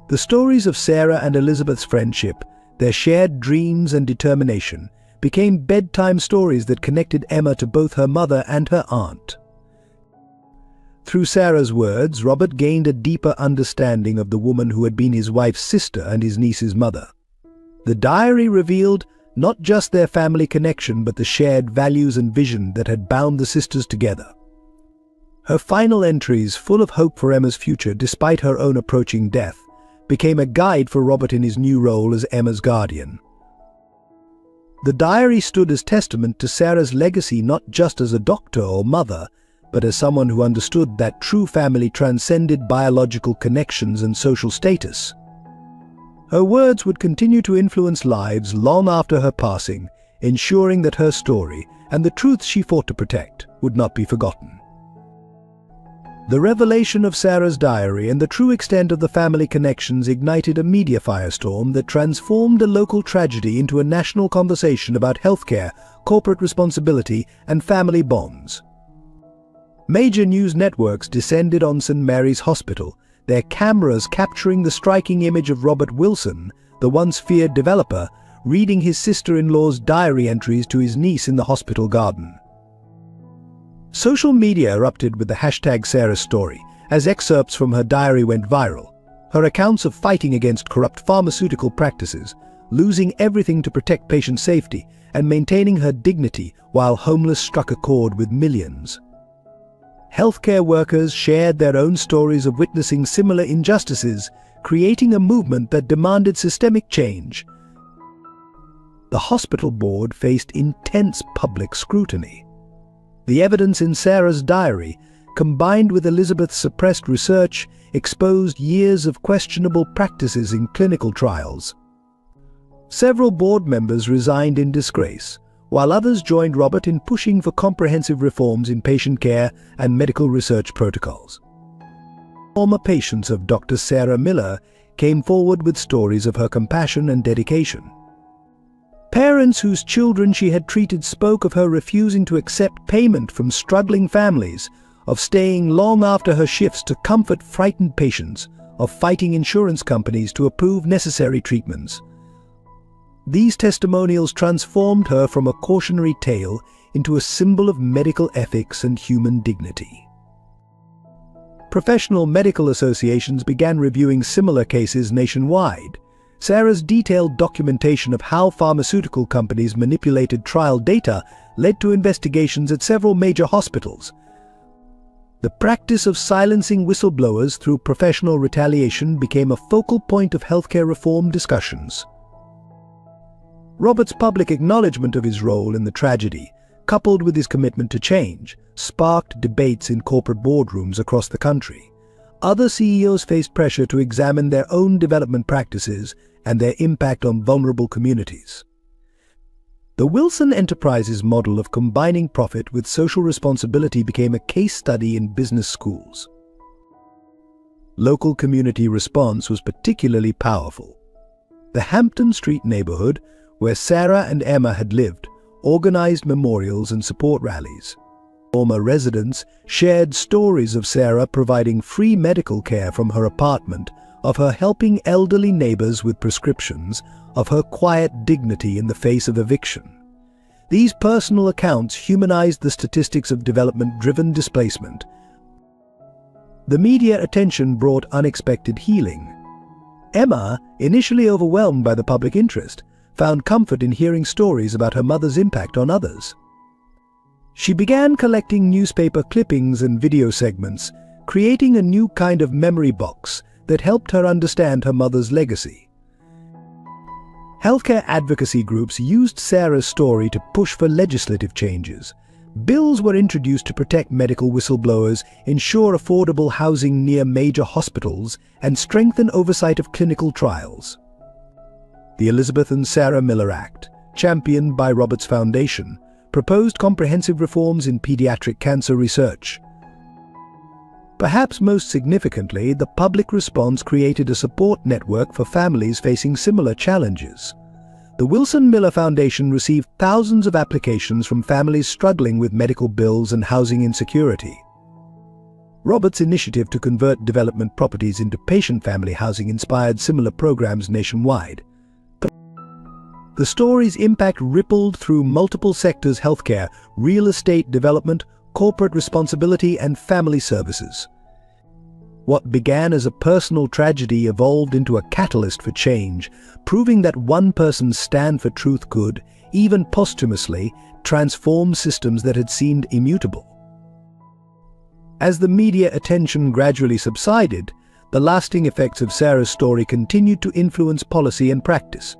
The stories of Sarah and Elizabeth's friendship, their shared dreams and determination, became bedtime stories that connected Emma to both her mother and her aunt. Through Sarah's words, Robert gained a deeper understanding of the woman who had been his wife's sister and his niece's mother. The diary revealed not just their family connection, but the shared values and vision that had bound the sisters together. Her final entries, full of hope for Emma's future despite her own approaching death, became a guide for Robert in his new role as Emma's guardian. The diary stood as testament to Sarah's legacy not just as a doctor or mother, but as someone who understood that true family transcended biological connections and social status. Her words would continue to influence lives long after her passing, ensuring that her story and the truths she fought to protect would not be forgotten. The revelation of Sarah's diary and the true extent of the family connections ignited a media firestorm that transformed a local tragedy into a national conversation about healthcare, corporate responsibility, and family bonds. Major news networks descended on St. Mary's Hospital, their cameras capturing the striking image of Robert Wilson, the once feared developer, reading his sister-in-law's diary entries to his niece in the hospital garden. Social media erupted with the hashtag Sarah's story, as excerpts from her diary went viral. Her accounts of fighting against corrupt pharmaceutical practices, losing everything to protect patient safety, and maintaining her dignity while homeless struck a chord with millions. Healthcare workers shared their own stories of witnessing similar injustices, creating a movement that demanded systemic change. The hospital board faced intense public scrutiny. The evidence in Sarah's diary, combined with Elizabeth's suppressed research, exposed years of questionable practices in clinical trials. Several board members resigned in disgrace, while others joined Robert in pushing for comprehensive reforms in patient care and medical research protocols. Former patients of Dr. Sarah Miller came forward with stories of her compassion and dedication. Parents whose children she had treated spoke of her refusing to accept payment from struggling families, of staying long after her shifts to comfort frightened patients, of fighting insurance companies to approve necessary treatments. These testimonials transformed her from a cautionary tale into a symbol of medical ethics and human dignity. Professional medical associations began reviewing similar cases nationwide. Sarah's detailed documentation of how pharmaceutical companies manipulated trial data led to investigations at several major hospitals. The practice of silencing whistleblowers through professional retaliation became a focal point of healthcare reform discussions. Robert's public acknowledgement of his role in the tragedy, coupled with his commitment to change, sparked debates in corporate boardrooms across the country. Other CEOs faced pressure to examine their own development practices and their impact on vulnerable communities. The Wilson Enterprises model of combining profit with social responsibility became a case study in business schools. Local community response was particularly powerful. The Hampton Street neighborhood, where Sarah and Emma had lived, organized memorials and support rallies. Former residents shared stories of Sarah providing free medical care from her apartment, of her helping elderly neighbors with prescriptions, of her quiet dignity in the face of eviction. These personal accounts humanized the statistics of development-driven displacement. The media attention brought unexpected healing. Emma, initially overwhelmed by the public interest, found comfort in hearing stories about her mother's impact on others. She began collecting newspaper clippings and video segments, creating a new kind of memory box that helped her understand her mother's legacy. Healthcare advocacy groups used Sarah's story to push for legislative changes. Bills were introduced to protect medical whistleblowers, ensure affordable housing near major hospitals, and strengthen oversight of clinical trials. The Elizabeth and Sarah Miller Act, championed by Robert's Foundation, proposed comprehensive reforms in pediatric cancer research. Perhaps most significantly, the public response created a support network for families facing similar challenges. The Wilson Miller Foundation received thousands of applications from families struggling with medical bills and housing insecurity. Robert's initiative to convert development properties into patient-family housing inspired similar programs nationwide. The story's impact rippled through multiple sectors: healthcare, real estate development, corporate responsibility, and family services. What began as a personal tragedy evolved into a catalyst for change, proving that one person's stand for truth could, even posthumously, transform systems that had seemed immutable. As the media attention gradually subsided, the lasting effects of Sarah's story continued to influence policy and practice.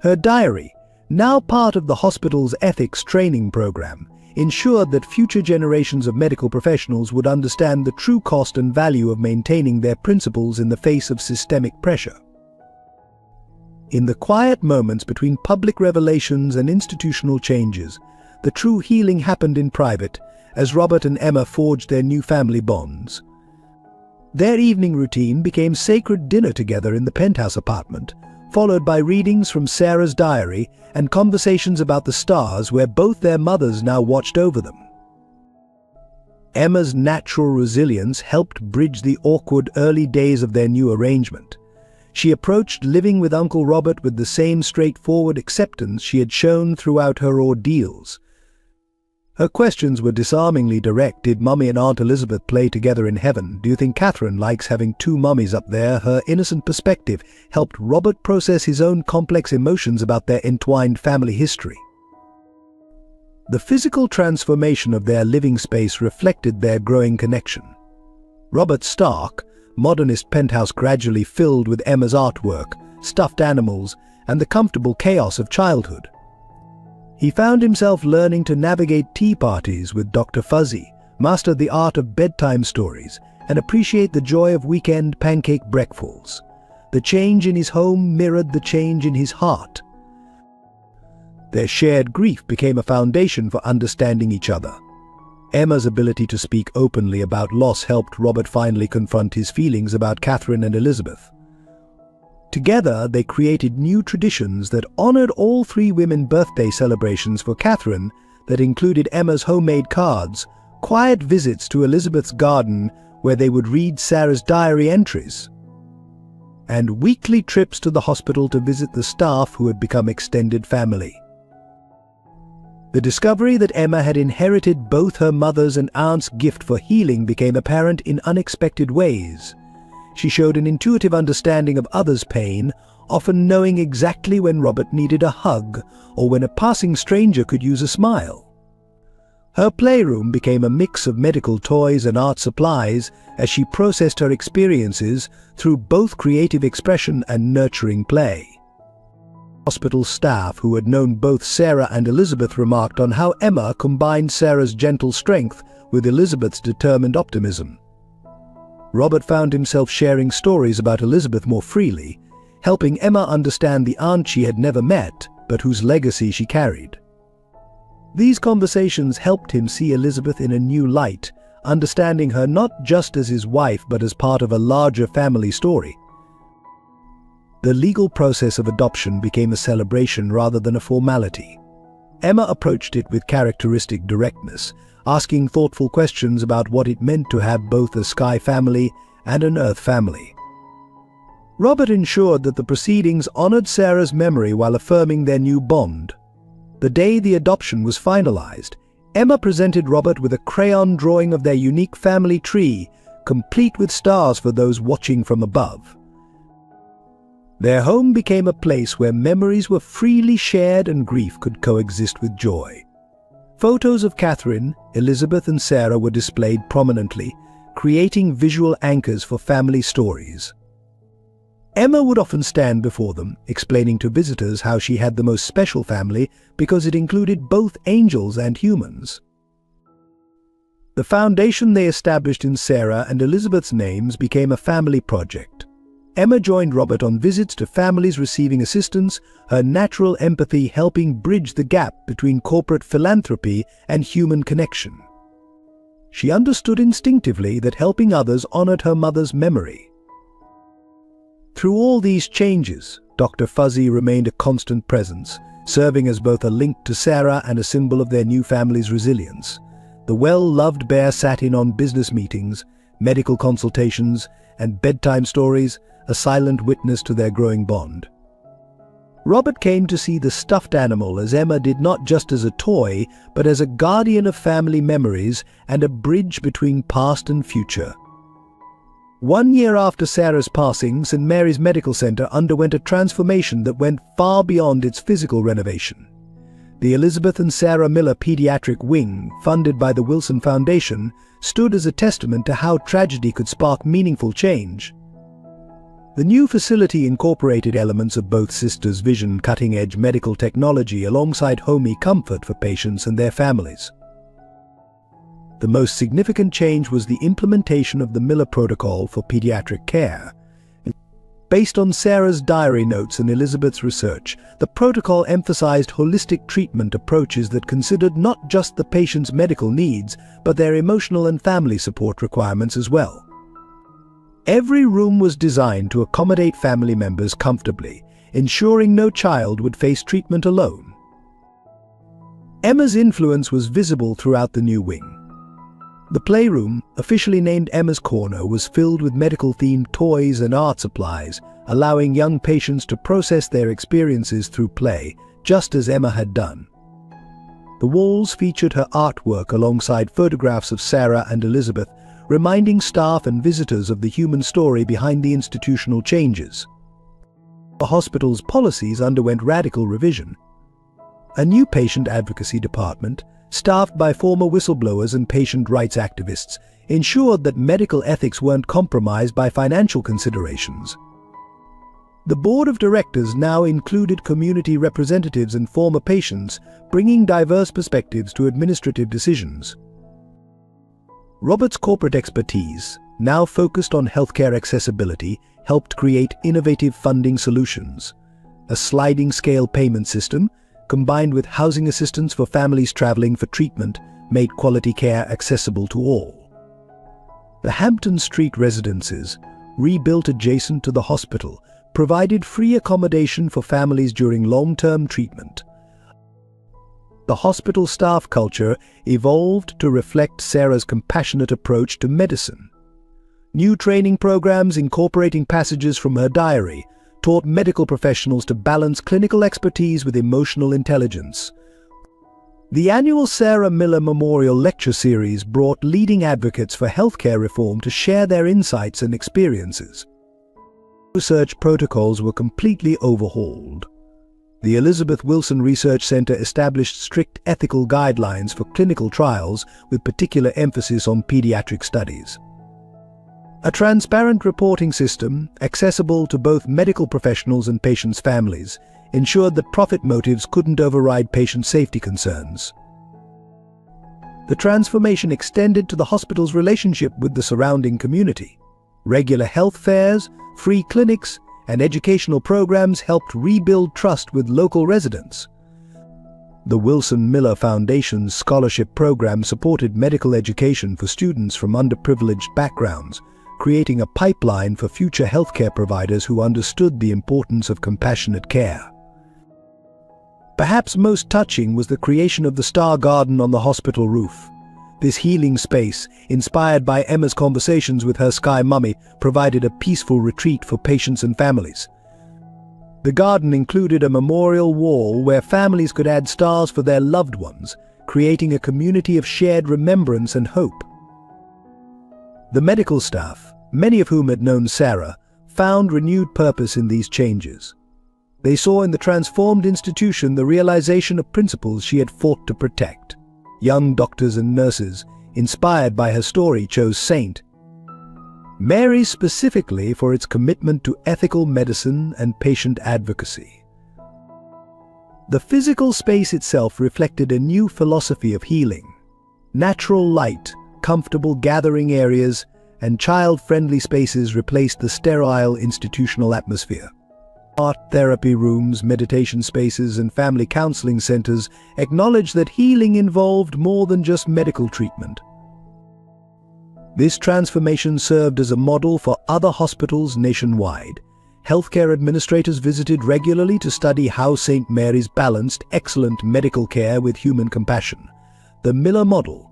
Her diary, now part of the hospital's ethics training program, ensured that future generations of medical professionals would understand the true cost and value of maintaining their principles in the face of systemic pressure. In the quiet moments between public revelations and institutional changes, the true healing happened in private as Robert and Emma forged their new family bonds. Their evening routine became sacred dinner together in the penthouse apartment, followed by readings from Sarah's diary and conversations about the stars where both their mothers now watched over them. Emma's natural resilience helped bridge the awkward early days of their new arrangement. She approached living with Uncle Robert with the same straightforward acceptance she had shown throughout her ordeals. Her questions were disarmingly direct. Did Mummy and Aunt Elizabeth play together in heaven? Do you think Catherine likes having two mummies up there? Her innocent perspective helped Robert process his own complex emotions about their entwined family history. The physical transformation of their living space reflected their growing connection. Robert's stark, modernist penthouse gradually filled with Emma's artwork, stuffed animals, and the comfortable chaos of childhood. He found himself learning to navigate tea parties with Dr. Fuzzy, mastered the art of bedtime stories, and appreciate the joy of weekend pancake breakfasts. The change in his home mirrored the change in his heart. Their shared grief became a foundation for understanding each other. Emma's ability to speak openly about loss helped Robert finally confront his feelings about Catherine and Elizabeth. Together, they created new traditions that honored all three women birthday celebrations for Catherine that included Emma's homemade cards, quiet visits to Elizabeth's garden where they would read Sarah's diary entries, and weekly trips to the hospital to visit the staff who had become extended family. The discovery that Emma had inherited both her mother's and aunt's gift for healing became apparent in unexpected ways. She showed an intuitive understanding of others' pain, often knowing exactly when Robert needed a hug or when a passing stranger could use a smile. Her playroom became a mix of medical toys and art supplies as she processed her experiences through both creative expression and nurturing play. Hospital staff who had known both Sarah and Elizabeth remarked on how Emma combined Sarah's gentle strength with Elizabeth's determined optimism. Robert found himself sharing stories about Elizabeth more freely, helping Emma understand the aunt she had never met, but whose legacy she carried. These conversations helped him see Elizabeth in a new light, understanding her not just as his wife but as part of a larger family story. The legal process of adoption became a celebration rather than a formality. Emma approached it with characteristic directness, asking thoughtful questions about what it meant to have both a sky family and an earth family. Robert ensured that the proceedings honored Sarah's memory while affirming their new bond. The day the adoption was finalized, Emma presented Robert with a crayon drawing of their unique family tree, complete with stars for those watching from above. Their home became a place where memories were freely shared and grief could coexist with joy. Photos of Catherine, Elizabeth, and Sarah were displayed prominently, creating visual anchors for family stories. Emma would often stand before them, explaining to visitors how she had the most special family because it included both angels and humans. The foundation they established in Sarah and Elizabeth's names became a family project. Emma joined Robert on visits to families receiving assistance, her natural empathy helping bridge the gap between corporate philanthropy and human connection. She understood instinctively that helping others honored her mother's memory. Through all these changes, Dr. Fuzzy remained a constant presence, serving as both a link to Sarah and a symbol of their new family's resilience. The well-loved bear sat in on business meetings, medical consultations, and bedtime stories, a silent witness to their growing bond. Robert came to see the stuffed animal as Emma did not just as a toy, but as a guardian of family memories and a bridge between past and future. 1 year after Sarah's passing, St. Mary's Medical Center underwent a transformation that went far beyond its physical renovation. The Elizabeth and Sarah Miller Pediatric Wing, funded by the Wilson Foundation, stood as a testament to how tragedy could spark meaningful change. The new facility incorporated elements of both sisters' vision, cutting-edge medical technology alongside homey comfort for patients and their families. The most significant change was the implementation of the Miller Protocol for pediatric care. Based on Sarah's diary notes and Elizabeth's research, the protocol emphasized holistic treatment approaches that considered not just the patient's medical needs, but their emotional and family support requirements as well. Every room was designed to accommodate family members comfortably, ensuring no child would face treatment alone. Emma's influence was visible throughout the new wing. The playroom, officially named Emma's Corner, was filled with medical-themed toys and art supplies, allowing young patients to process their experiences through play, just as Emma had done. The walls featured her artwork alongside photographs of Sarah and Elizabeth, reminding staff and visitors of the human story behind the institutional changes. The hospital's policies underwent radical revision. A new patient advocacy department, staffed by former whistleblowers and patient rights activists, ensured that medical ethics weren't compromised by financial considerations. The board of directors now included community representatives and former patients, bringing diverse perspectives to administrative decisions. Robert's corporate expertise, now focused on healthcare accessibility, helped create innovative funding solutions. A sliding-scale payment system, combined with housing assistance for families traveling for treatment, made quality care accessible to all. The Hampton Street residences, rebuilt adjacent to the hospital, provided free accommodation for families during long-term treatment. The hospital staff culture evolved to reflect Sarah's compassionate approach to medicine. New training programs incorporating passages from her diary taught medical professionals to balance clinical expertise with emotional intelligence. The annual Sarah Miller Memorial Lecture Series brought leading advocates for healthcare reform to share their insights and experiences. Research protocols were completely overhauled. The Elizabeth Wilson Research Center established strict ethical guidelines for clinical trials with particular emphasis on pediatric studies. A transparent reporting system, accessible to both medical professionals and patients' families, ensured that profit motives couldn't override patient safety concerns. The transformation extended to the hospital's relationship with the surrounding community. Regular health fairs, free clinics, and educational programs helped rebuild trust with local residents. The Wilson Miller Foundation's scholarship program supported medical education for students from underprivileged backgrounds, creating a pipeline for future healthcare providers who understood the importance of compassionate care. Perhaps most touching was the creation of the Star Garden on the hospital roof. This healing space, inspired by Emma's conversations with her sky mummy, provided a peaceful retreat for patients and families. The garden included a memorial wall where families could add stars for their loved ones, creating a community of shared remembrance and hope. The medical staff, many of whom had known Sarah, found renewed purpose in these changes. They saw in the transformed institution the realization of principles she had fought to protect. Young doctors and nurses, inspired by her story, chose St. Mary's specifically for its commitment to ethical medicine and patient advocacy. The physical space itself reflected a new philosophy of healing. Natural light, comfortable gathering areas, and child-friendly spaces replaced the sterile institutional atmosphere. Art therapy rooms, meditation spaces, and family counseling centers acknowledged that healing involved more than just medical treatment. This transformation served as a model for other hospitals nationwide. Healthcare administrators visited regularly to study how St. Mary's balanced excellent medical care with human compassion. The Miller model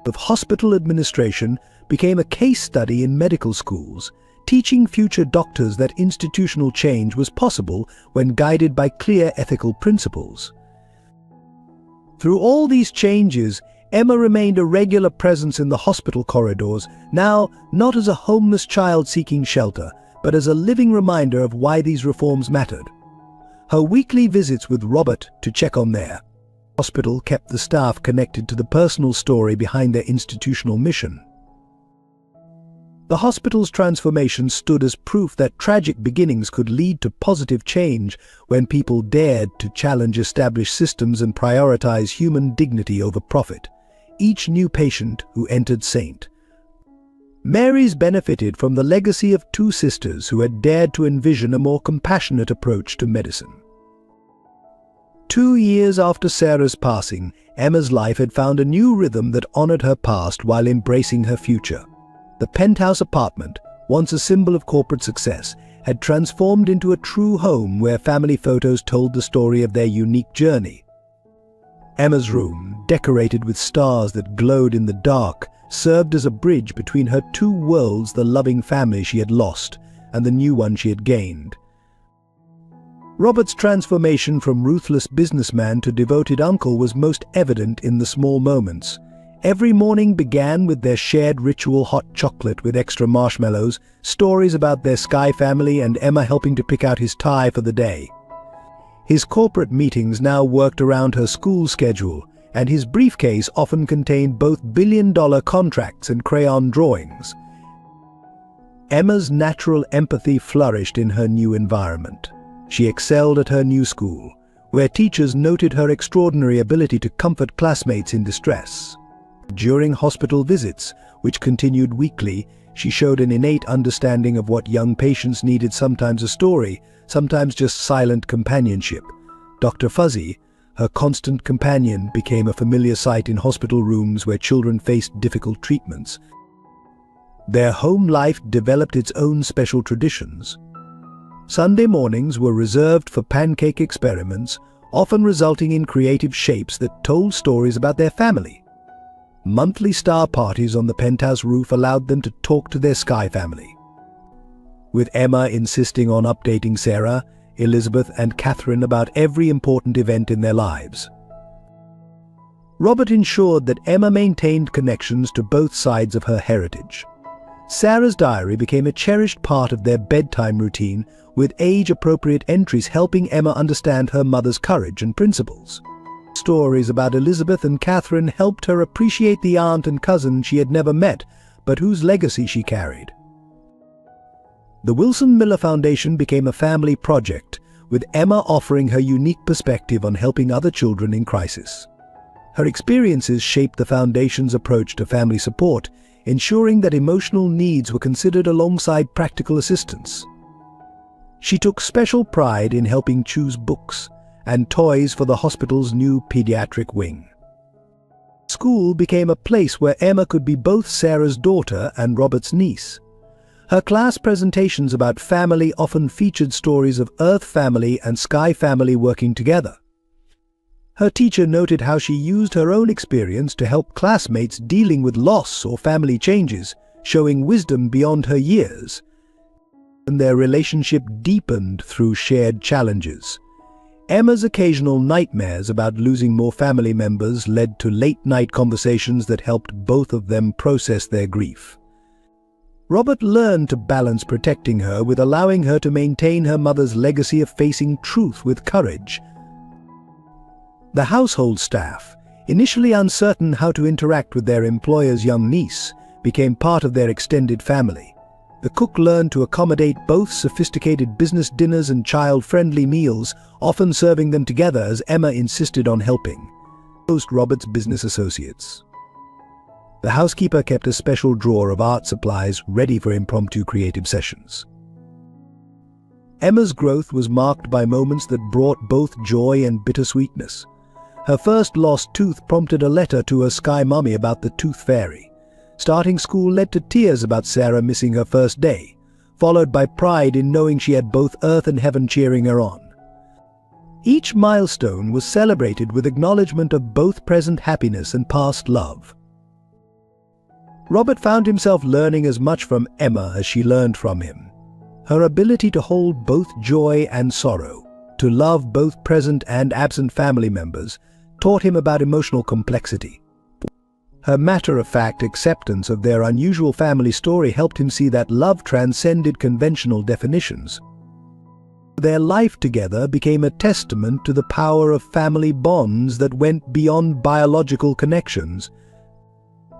of hospital administration became a case study in medical schools, teaching future doctors that institutional change was possible when guided by clear ethical principles. Through all these changes, Emma remained a regular presence in the hospital corridors, now not as a homeless child seeking shelter, but as a living reminder of why these reforms mattered. Her weekly visits with Robert to check on their hospital kept the staff connected to the personal story behind their institutional mission. The hospital's transformation stood as proof that tragic beginnings could lead to positive change when people dared to challenge established systems and prioritize human dignity over profit. Each new patient who entered St. Mary's benefited from the legacy of two sisters who had dared to envision a more compassionate approach to medicine. 2 years after Sarah's passing, Emma's life had found a new rhythm that honored her past while embracing her future. The penthouse apartment, once a symbol of corporate success, had transformed into a true home where family photos told the story of their unique journey. Emma's room, decorated with stars that glowed in the dark, served as a bridge between her two worlds: the loving family she had lost and the new one she had gained. Robert's transformation from ruthless businessman to devoted uncle was most evident in the small moments. Every morning began with their shared ritual hot chocolate with extra marshmallows, stories about their Sky family, and Emma helping to pick out his tie for the day. His corporate meetings now worked around her school schedule, and his briefcase often contained both billion-dollar contracts and crayon drawings. Emma's natural empathy flourished in her new environment. She excelled at her new school, where teachers noted her extraordinary ability to comfort classmates in distress. During hospital visits, which continued weekly, she showed an innate understanding of what young patients needed: sometimes a story, sometimes just silent companionship. Dr. Fuzzy, her constant companion, became a familiar sight in hospital rooms where children faced difficult treatments. Their home life developed its own special traditions. Sunday mornings were reserved for pancake experiments, often resulting in creative shapes that told stories about their family. Monthly star parties on the penthouse roof allowed them to talk to their Sky family, with Emma insisting on updating Sarah, Elizabeth, and Catherine about every important event in their lives. Robert ensured that Emma maintained connections to both sides of her heritage. Sarah's diary became a cherished part of their bedtime routine, with age-appropriate entries helping Emma understand her mother's courage and principles. Stories about Elizabeth and Catherine helped her appreciate the aunt and cousin she had never met, but whose legacy she carried. The Wilson Miller Foundation became a family project, with Emma offering her unique perspective on helping other children in crisis. Her experiences shaped the foundation's approach to family support, ensuring that emotional needs were considered alongside practical assistance. She took special pride in helping choose books and toys for the hospital's new pediatric wing. School became a place where Emma could be both Sarah's daughter and Robert's niece. Her class presentations about family often featured stories of Earth family and Sky family working together. Her teacher noted how she used her own experience to help classmates dealing with loss or family changes, showing wisdom beyond her years. And their relationship deepened through shared challenges. Emma's occasional nightmares about losing more family members led to late-night conversations that helped both of them process their grief. Robert learned to balance protecting her with allowing her to maintain her mother's legacy of facing truth with courage. The household staff, initially uncertain how to interact with their employer's young niece, became part of their extended family. The cook learned to accommodate both sophisticated business dinners and child-friendly meals, often serving them together as Emma insisted on helping. Most Robert's business associates. The housekeeper kept a special drawer of art supplies ready for impromptu creative sessions. Emma's growth was marked by moments that brought both joy and bittersweetness. Her first lost tooth prompted a letter to her Sky mummy about the tooth fairy. Starting school led to tears about Sarah missing her first day, followed by pride in knowing she had both Earth and Heaven cheering her on. Each milestone was celebrated with acknowledgement of both present happiness and past love. Robert found himself learning as much from Emma as she learned from him. Her ability to hold both joy and sorrow, to love both present and absent family members, taught him about emotional complexity. Her matter-of-fact acceptance of their unusual family story helped him see that love transcended conventional definitions. Their life together became a testament to the power of family bonds that went beyond biological connections.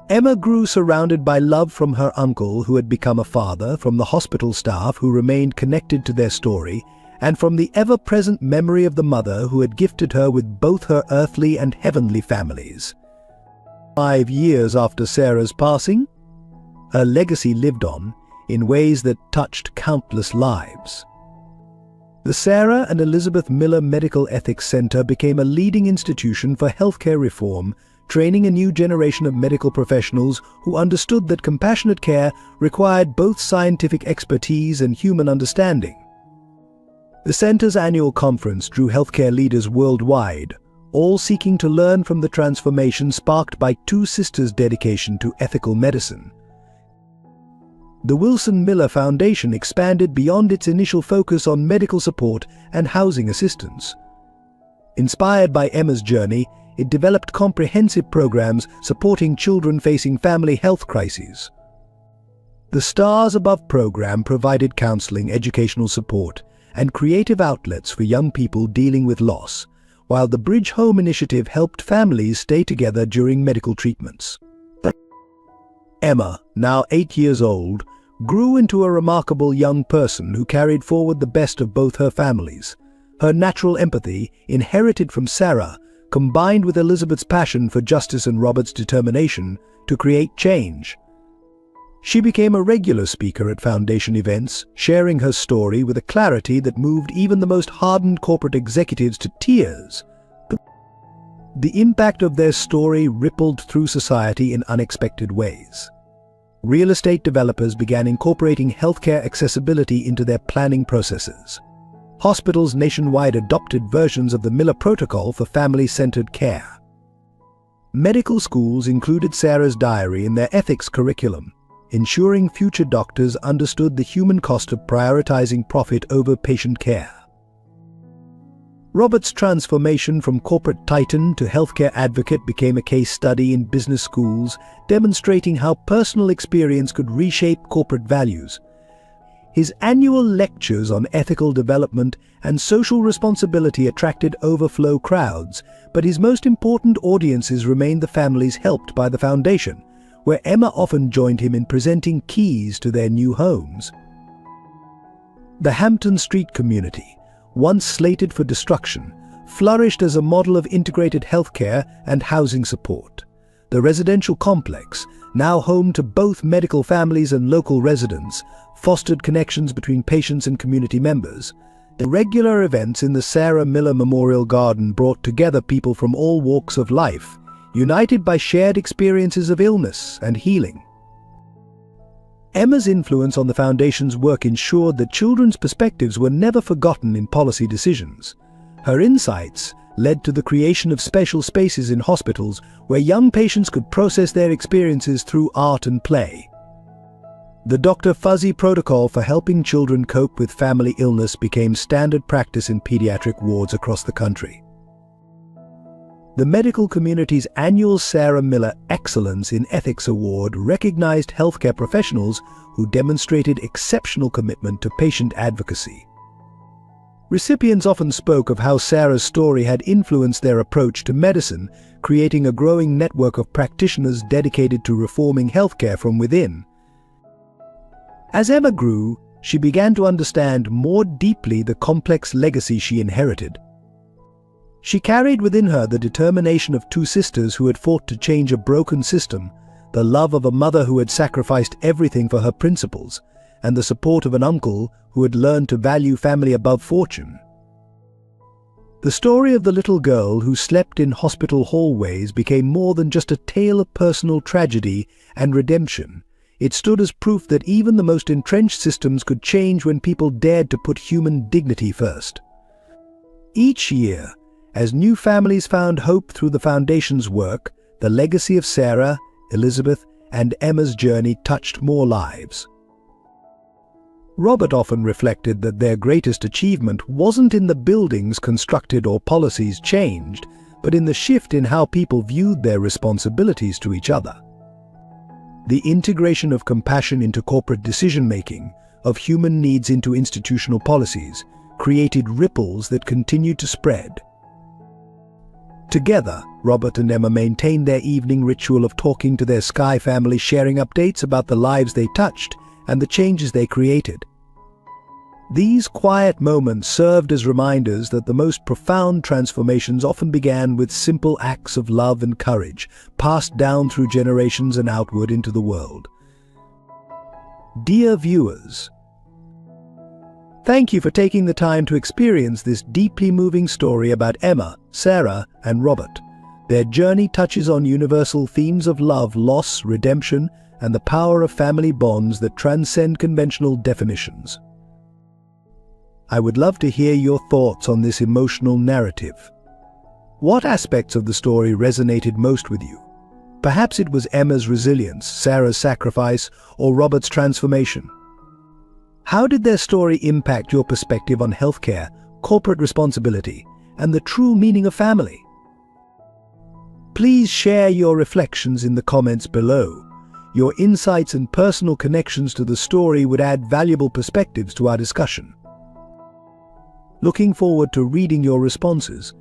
Emma grew surrounded by love from her uncle, who had become a father, from the hospital staff who remained connected to their story, and from the ever-present memory of the mother who had gifted her with both her earthly and heavenly families. 5 years after Sarah's passing, Her legacy lived on in ways that touched countless lives. The Sarah and Elizabeth Miller Medical Ethics Center became a leading institution for healthcare reform, training a new generation of medical professionals who understood that compassionate care required both scientific expertise and human understanding. The center's annual conference drew healthcare leaders worldwide, all seeking to learn from the transformation sparked by two sisters' dedication to ethical medicine. The Wilson Miller Foundation expanded beyond its initial focus on medical support and housing assistance. Inspired by Emma's journey, it developed comprehensive programs supporting children facing family health crises. The Stars Above program provided counseling, educational support, and creative outlets for young people dealing with loss, while the Bridge Home initiative helped families stay together during medical treatments. Emma, now 8 years old, grew into a remarkable young person who carried forward the best of both her families. Her natural empathy, inherited from Sarah, combined with Elizabeth's passion for justice and Robert's determination to create change. She became a regular speaker at Foundation events, sharing her story with a clarity that moved even the most hardened corporate executives to tears. The impact of their story rippled through society in unexpected ways. Real estate developers began incorporating healthcare accessibility into their planning processes. Hospitals nationwide adopted versions of the Miller Protocol for family-centered care. Medical schools included Sarah's diary in their ethics curriculum, ensuring future doctors understood the human cost of prioritizing profit over patient care. Robert's transformation from corporate titan to healthcare advocate became a case study in business schools, demonstrating how personal experience could reshape corporate values. His annual lectures on ethical development and social responsibility attracted overflow crowds, but his most important audiences remained the families helped by the foundation, where Emma often joined him in presenting keys to their new homes. The Hampton Street community, once slated for destruction, flourished as a model of integrated healthcare and housing support. The residential complex, now home to both medical families and local residents, fostered connections between patients and community members. The regular events in the Sarah Miller Memorial Garden brought together people from all walks of life, united by shared experiences of illness and healing. Emma's influence on the Foundation's work ensured that children's perspectives were never forgotten in policy decisions. Her insights led to the creation of special spaces in hospitals where young patients could process their experiences through art and play. The Dr. Fuzzy Protocol for helping children cope with family illness became standard practice in pediatric wards across the country. The medical community's annual Sarah Miller Excellence in Ethics Award recognized healthcare professionals who demonstrated exceptional commitment to patient advocacy. Recipients often spoke of how Sarah's story had influenced their approach to medicine, creating a growing network of practitioners dedicated to reforming healthcare from within. As Emma grew, she began to understand more deeply the complex legacy she inherited. She carried within her the determination of two sisters who had fought to change a broken system, the love of a mother who had sacrificed everything for her principles, and the support of an uncle who had learned to value family above fortune. The story of the little girl who slept in hospital hallways became more than just a tale of personal tragedy and redemption. It stood as proof that even the most entrenched systems could change when people dared to put human dignity first. Each year, as new families found hope through the Foundation's work, the legacy of Sarah, Elizabeth, and Emma's journey touched more lives. Robert often reflected that their greatest achievement wasn't in the buildings constructed or policies changed, but in the shift in how people viewed their responsibilities to each other. The integration of compassion into corporate decision-making, of human needs into institutional policies, created ripples that continued to spread. Together, Robert and Emma maintained their evening ritual of talking to their Sky family, sharing updates about the lives they touched and the changes they created. These quiet moments served as reminders that the most profound transformations often began with simple acts of love and courage, passed down through generations and outward into the world. Dear viewers, thank you for taking the time to experience this deeply moving story about Emma, Sarah, and Robert. Their journey touches on universal themes of love, loss, redemption, and the power of family bonds that transcend conventional definitions. I would love to hear your thoughts on this emotional narrative. What aspects of the story resonated most with you? Perhaps it was Emma's resilience, Sarah's sacrifice, or Robert's transformation. How did their story impact your perspective on healthcare, corporate responsibility, and the true meaning of family? Please share your reflections in the comments below. Your insights and personal connections to the story would add valuable perspectives to our discussion. Looking forward to reading your responses.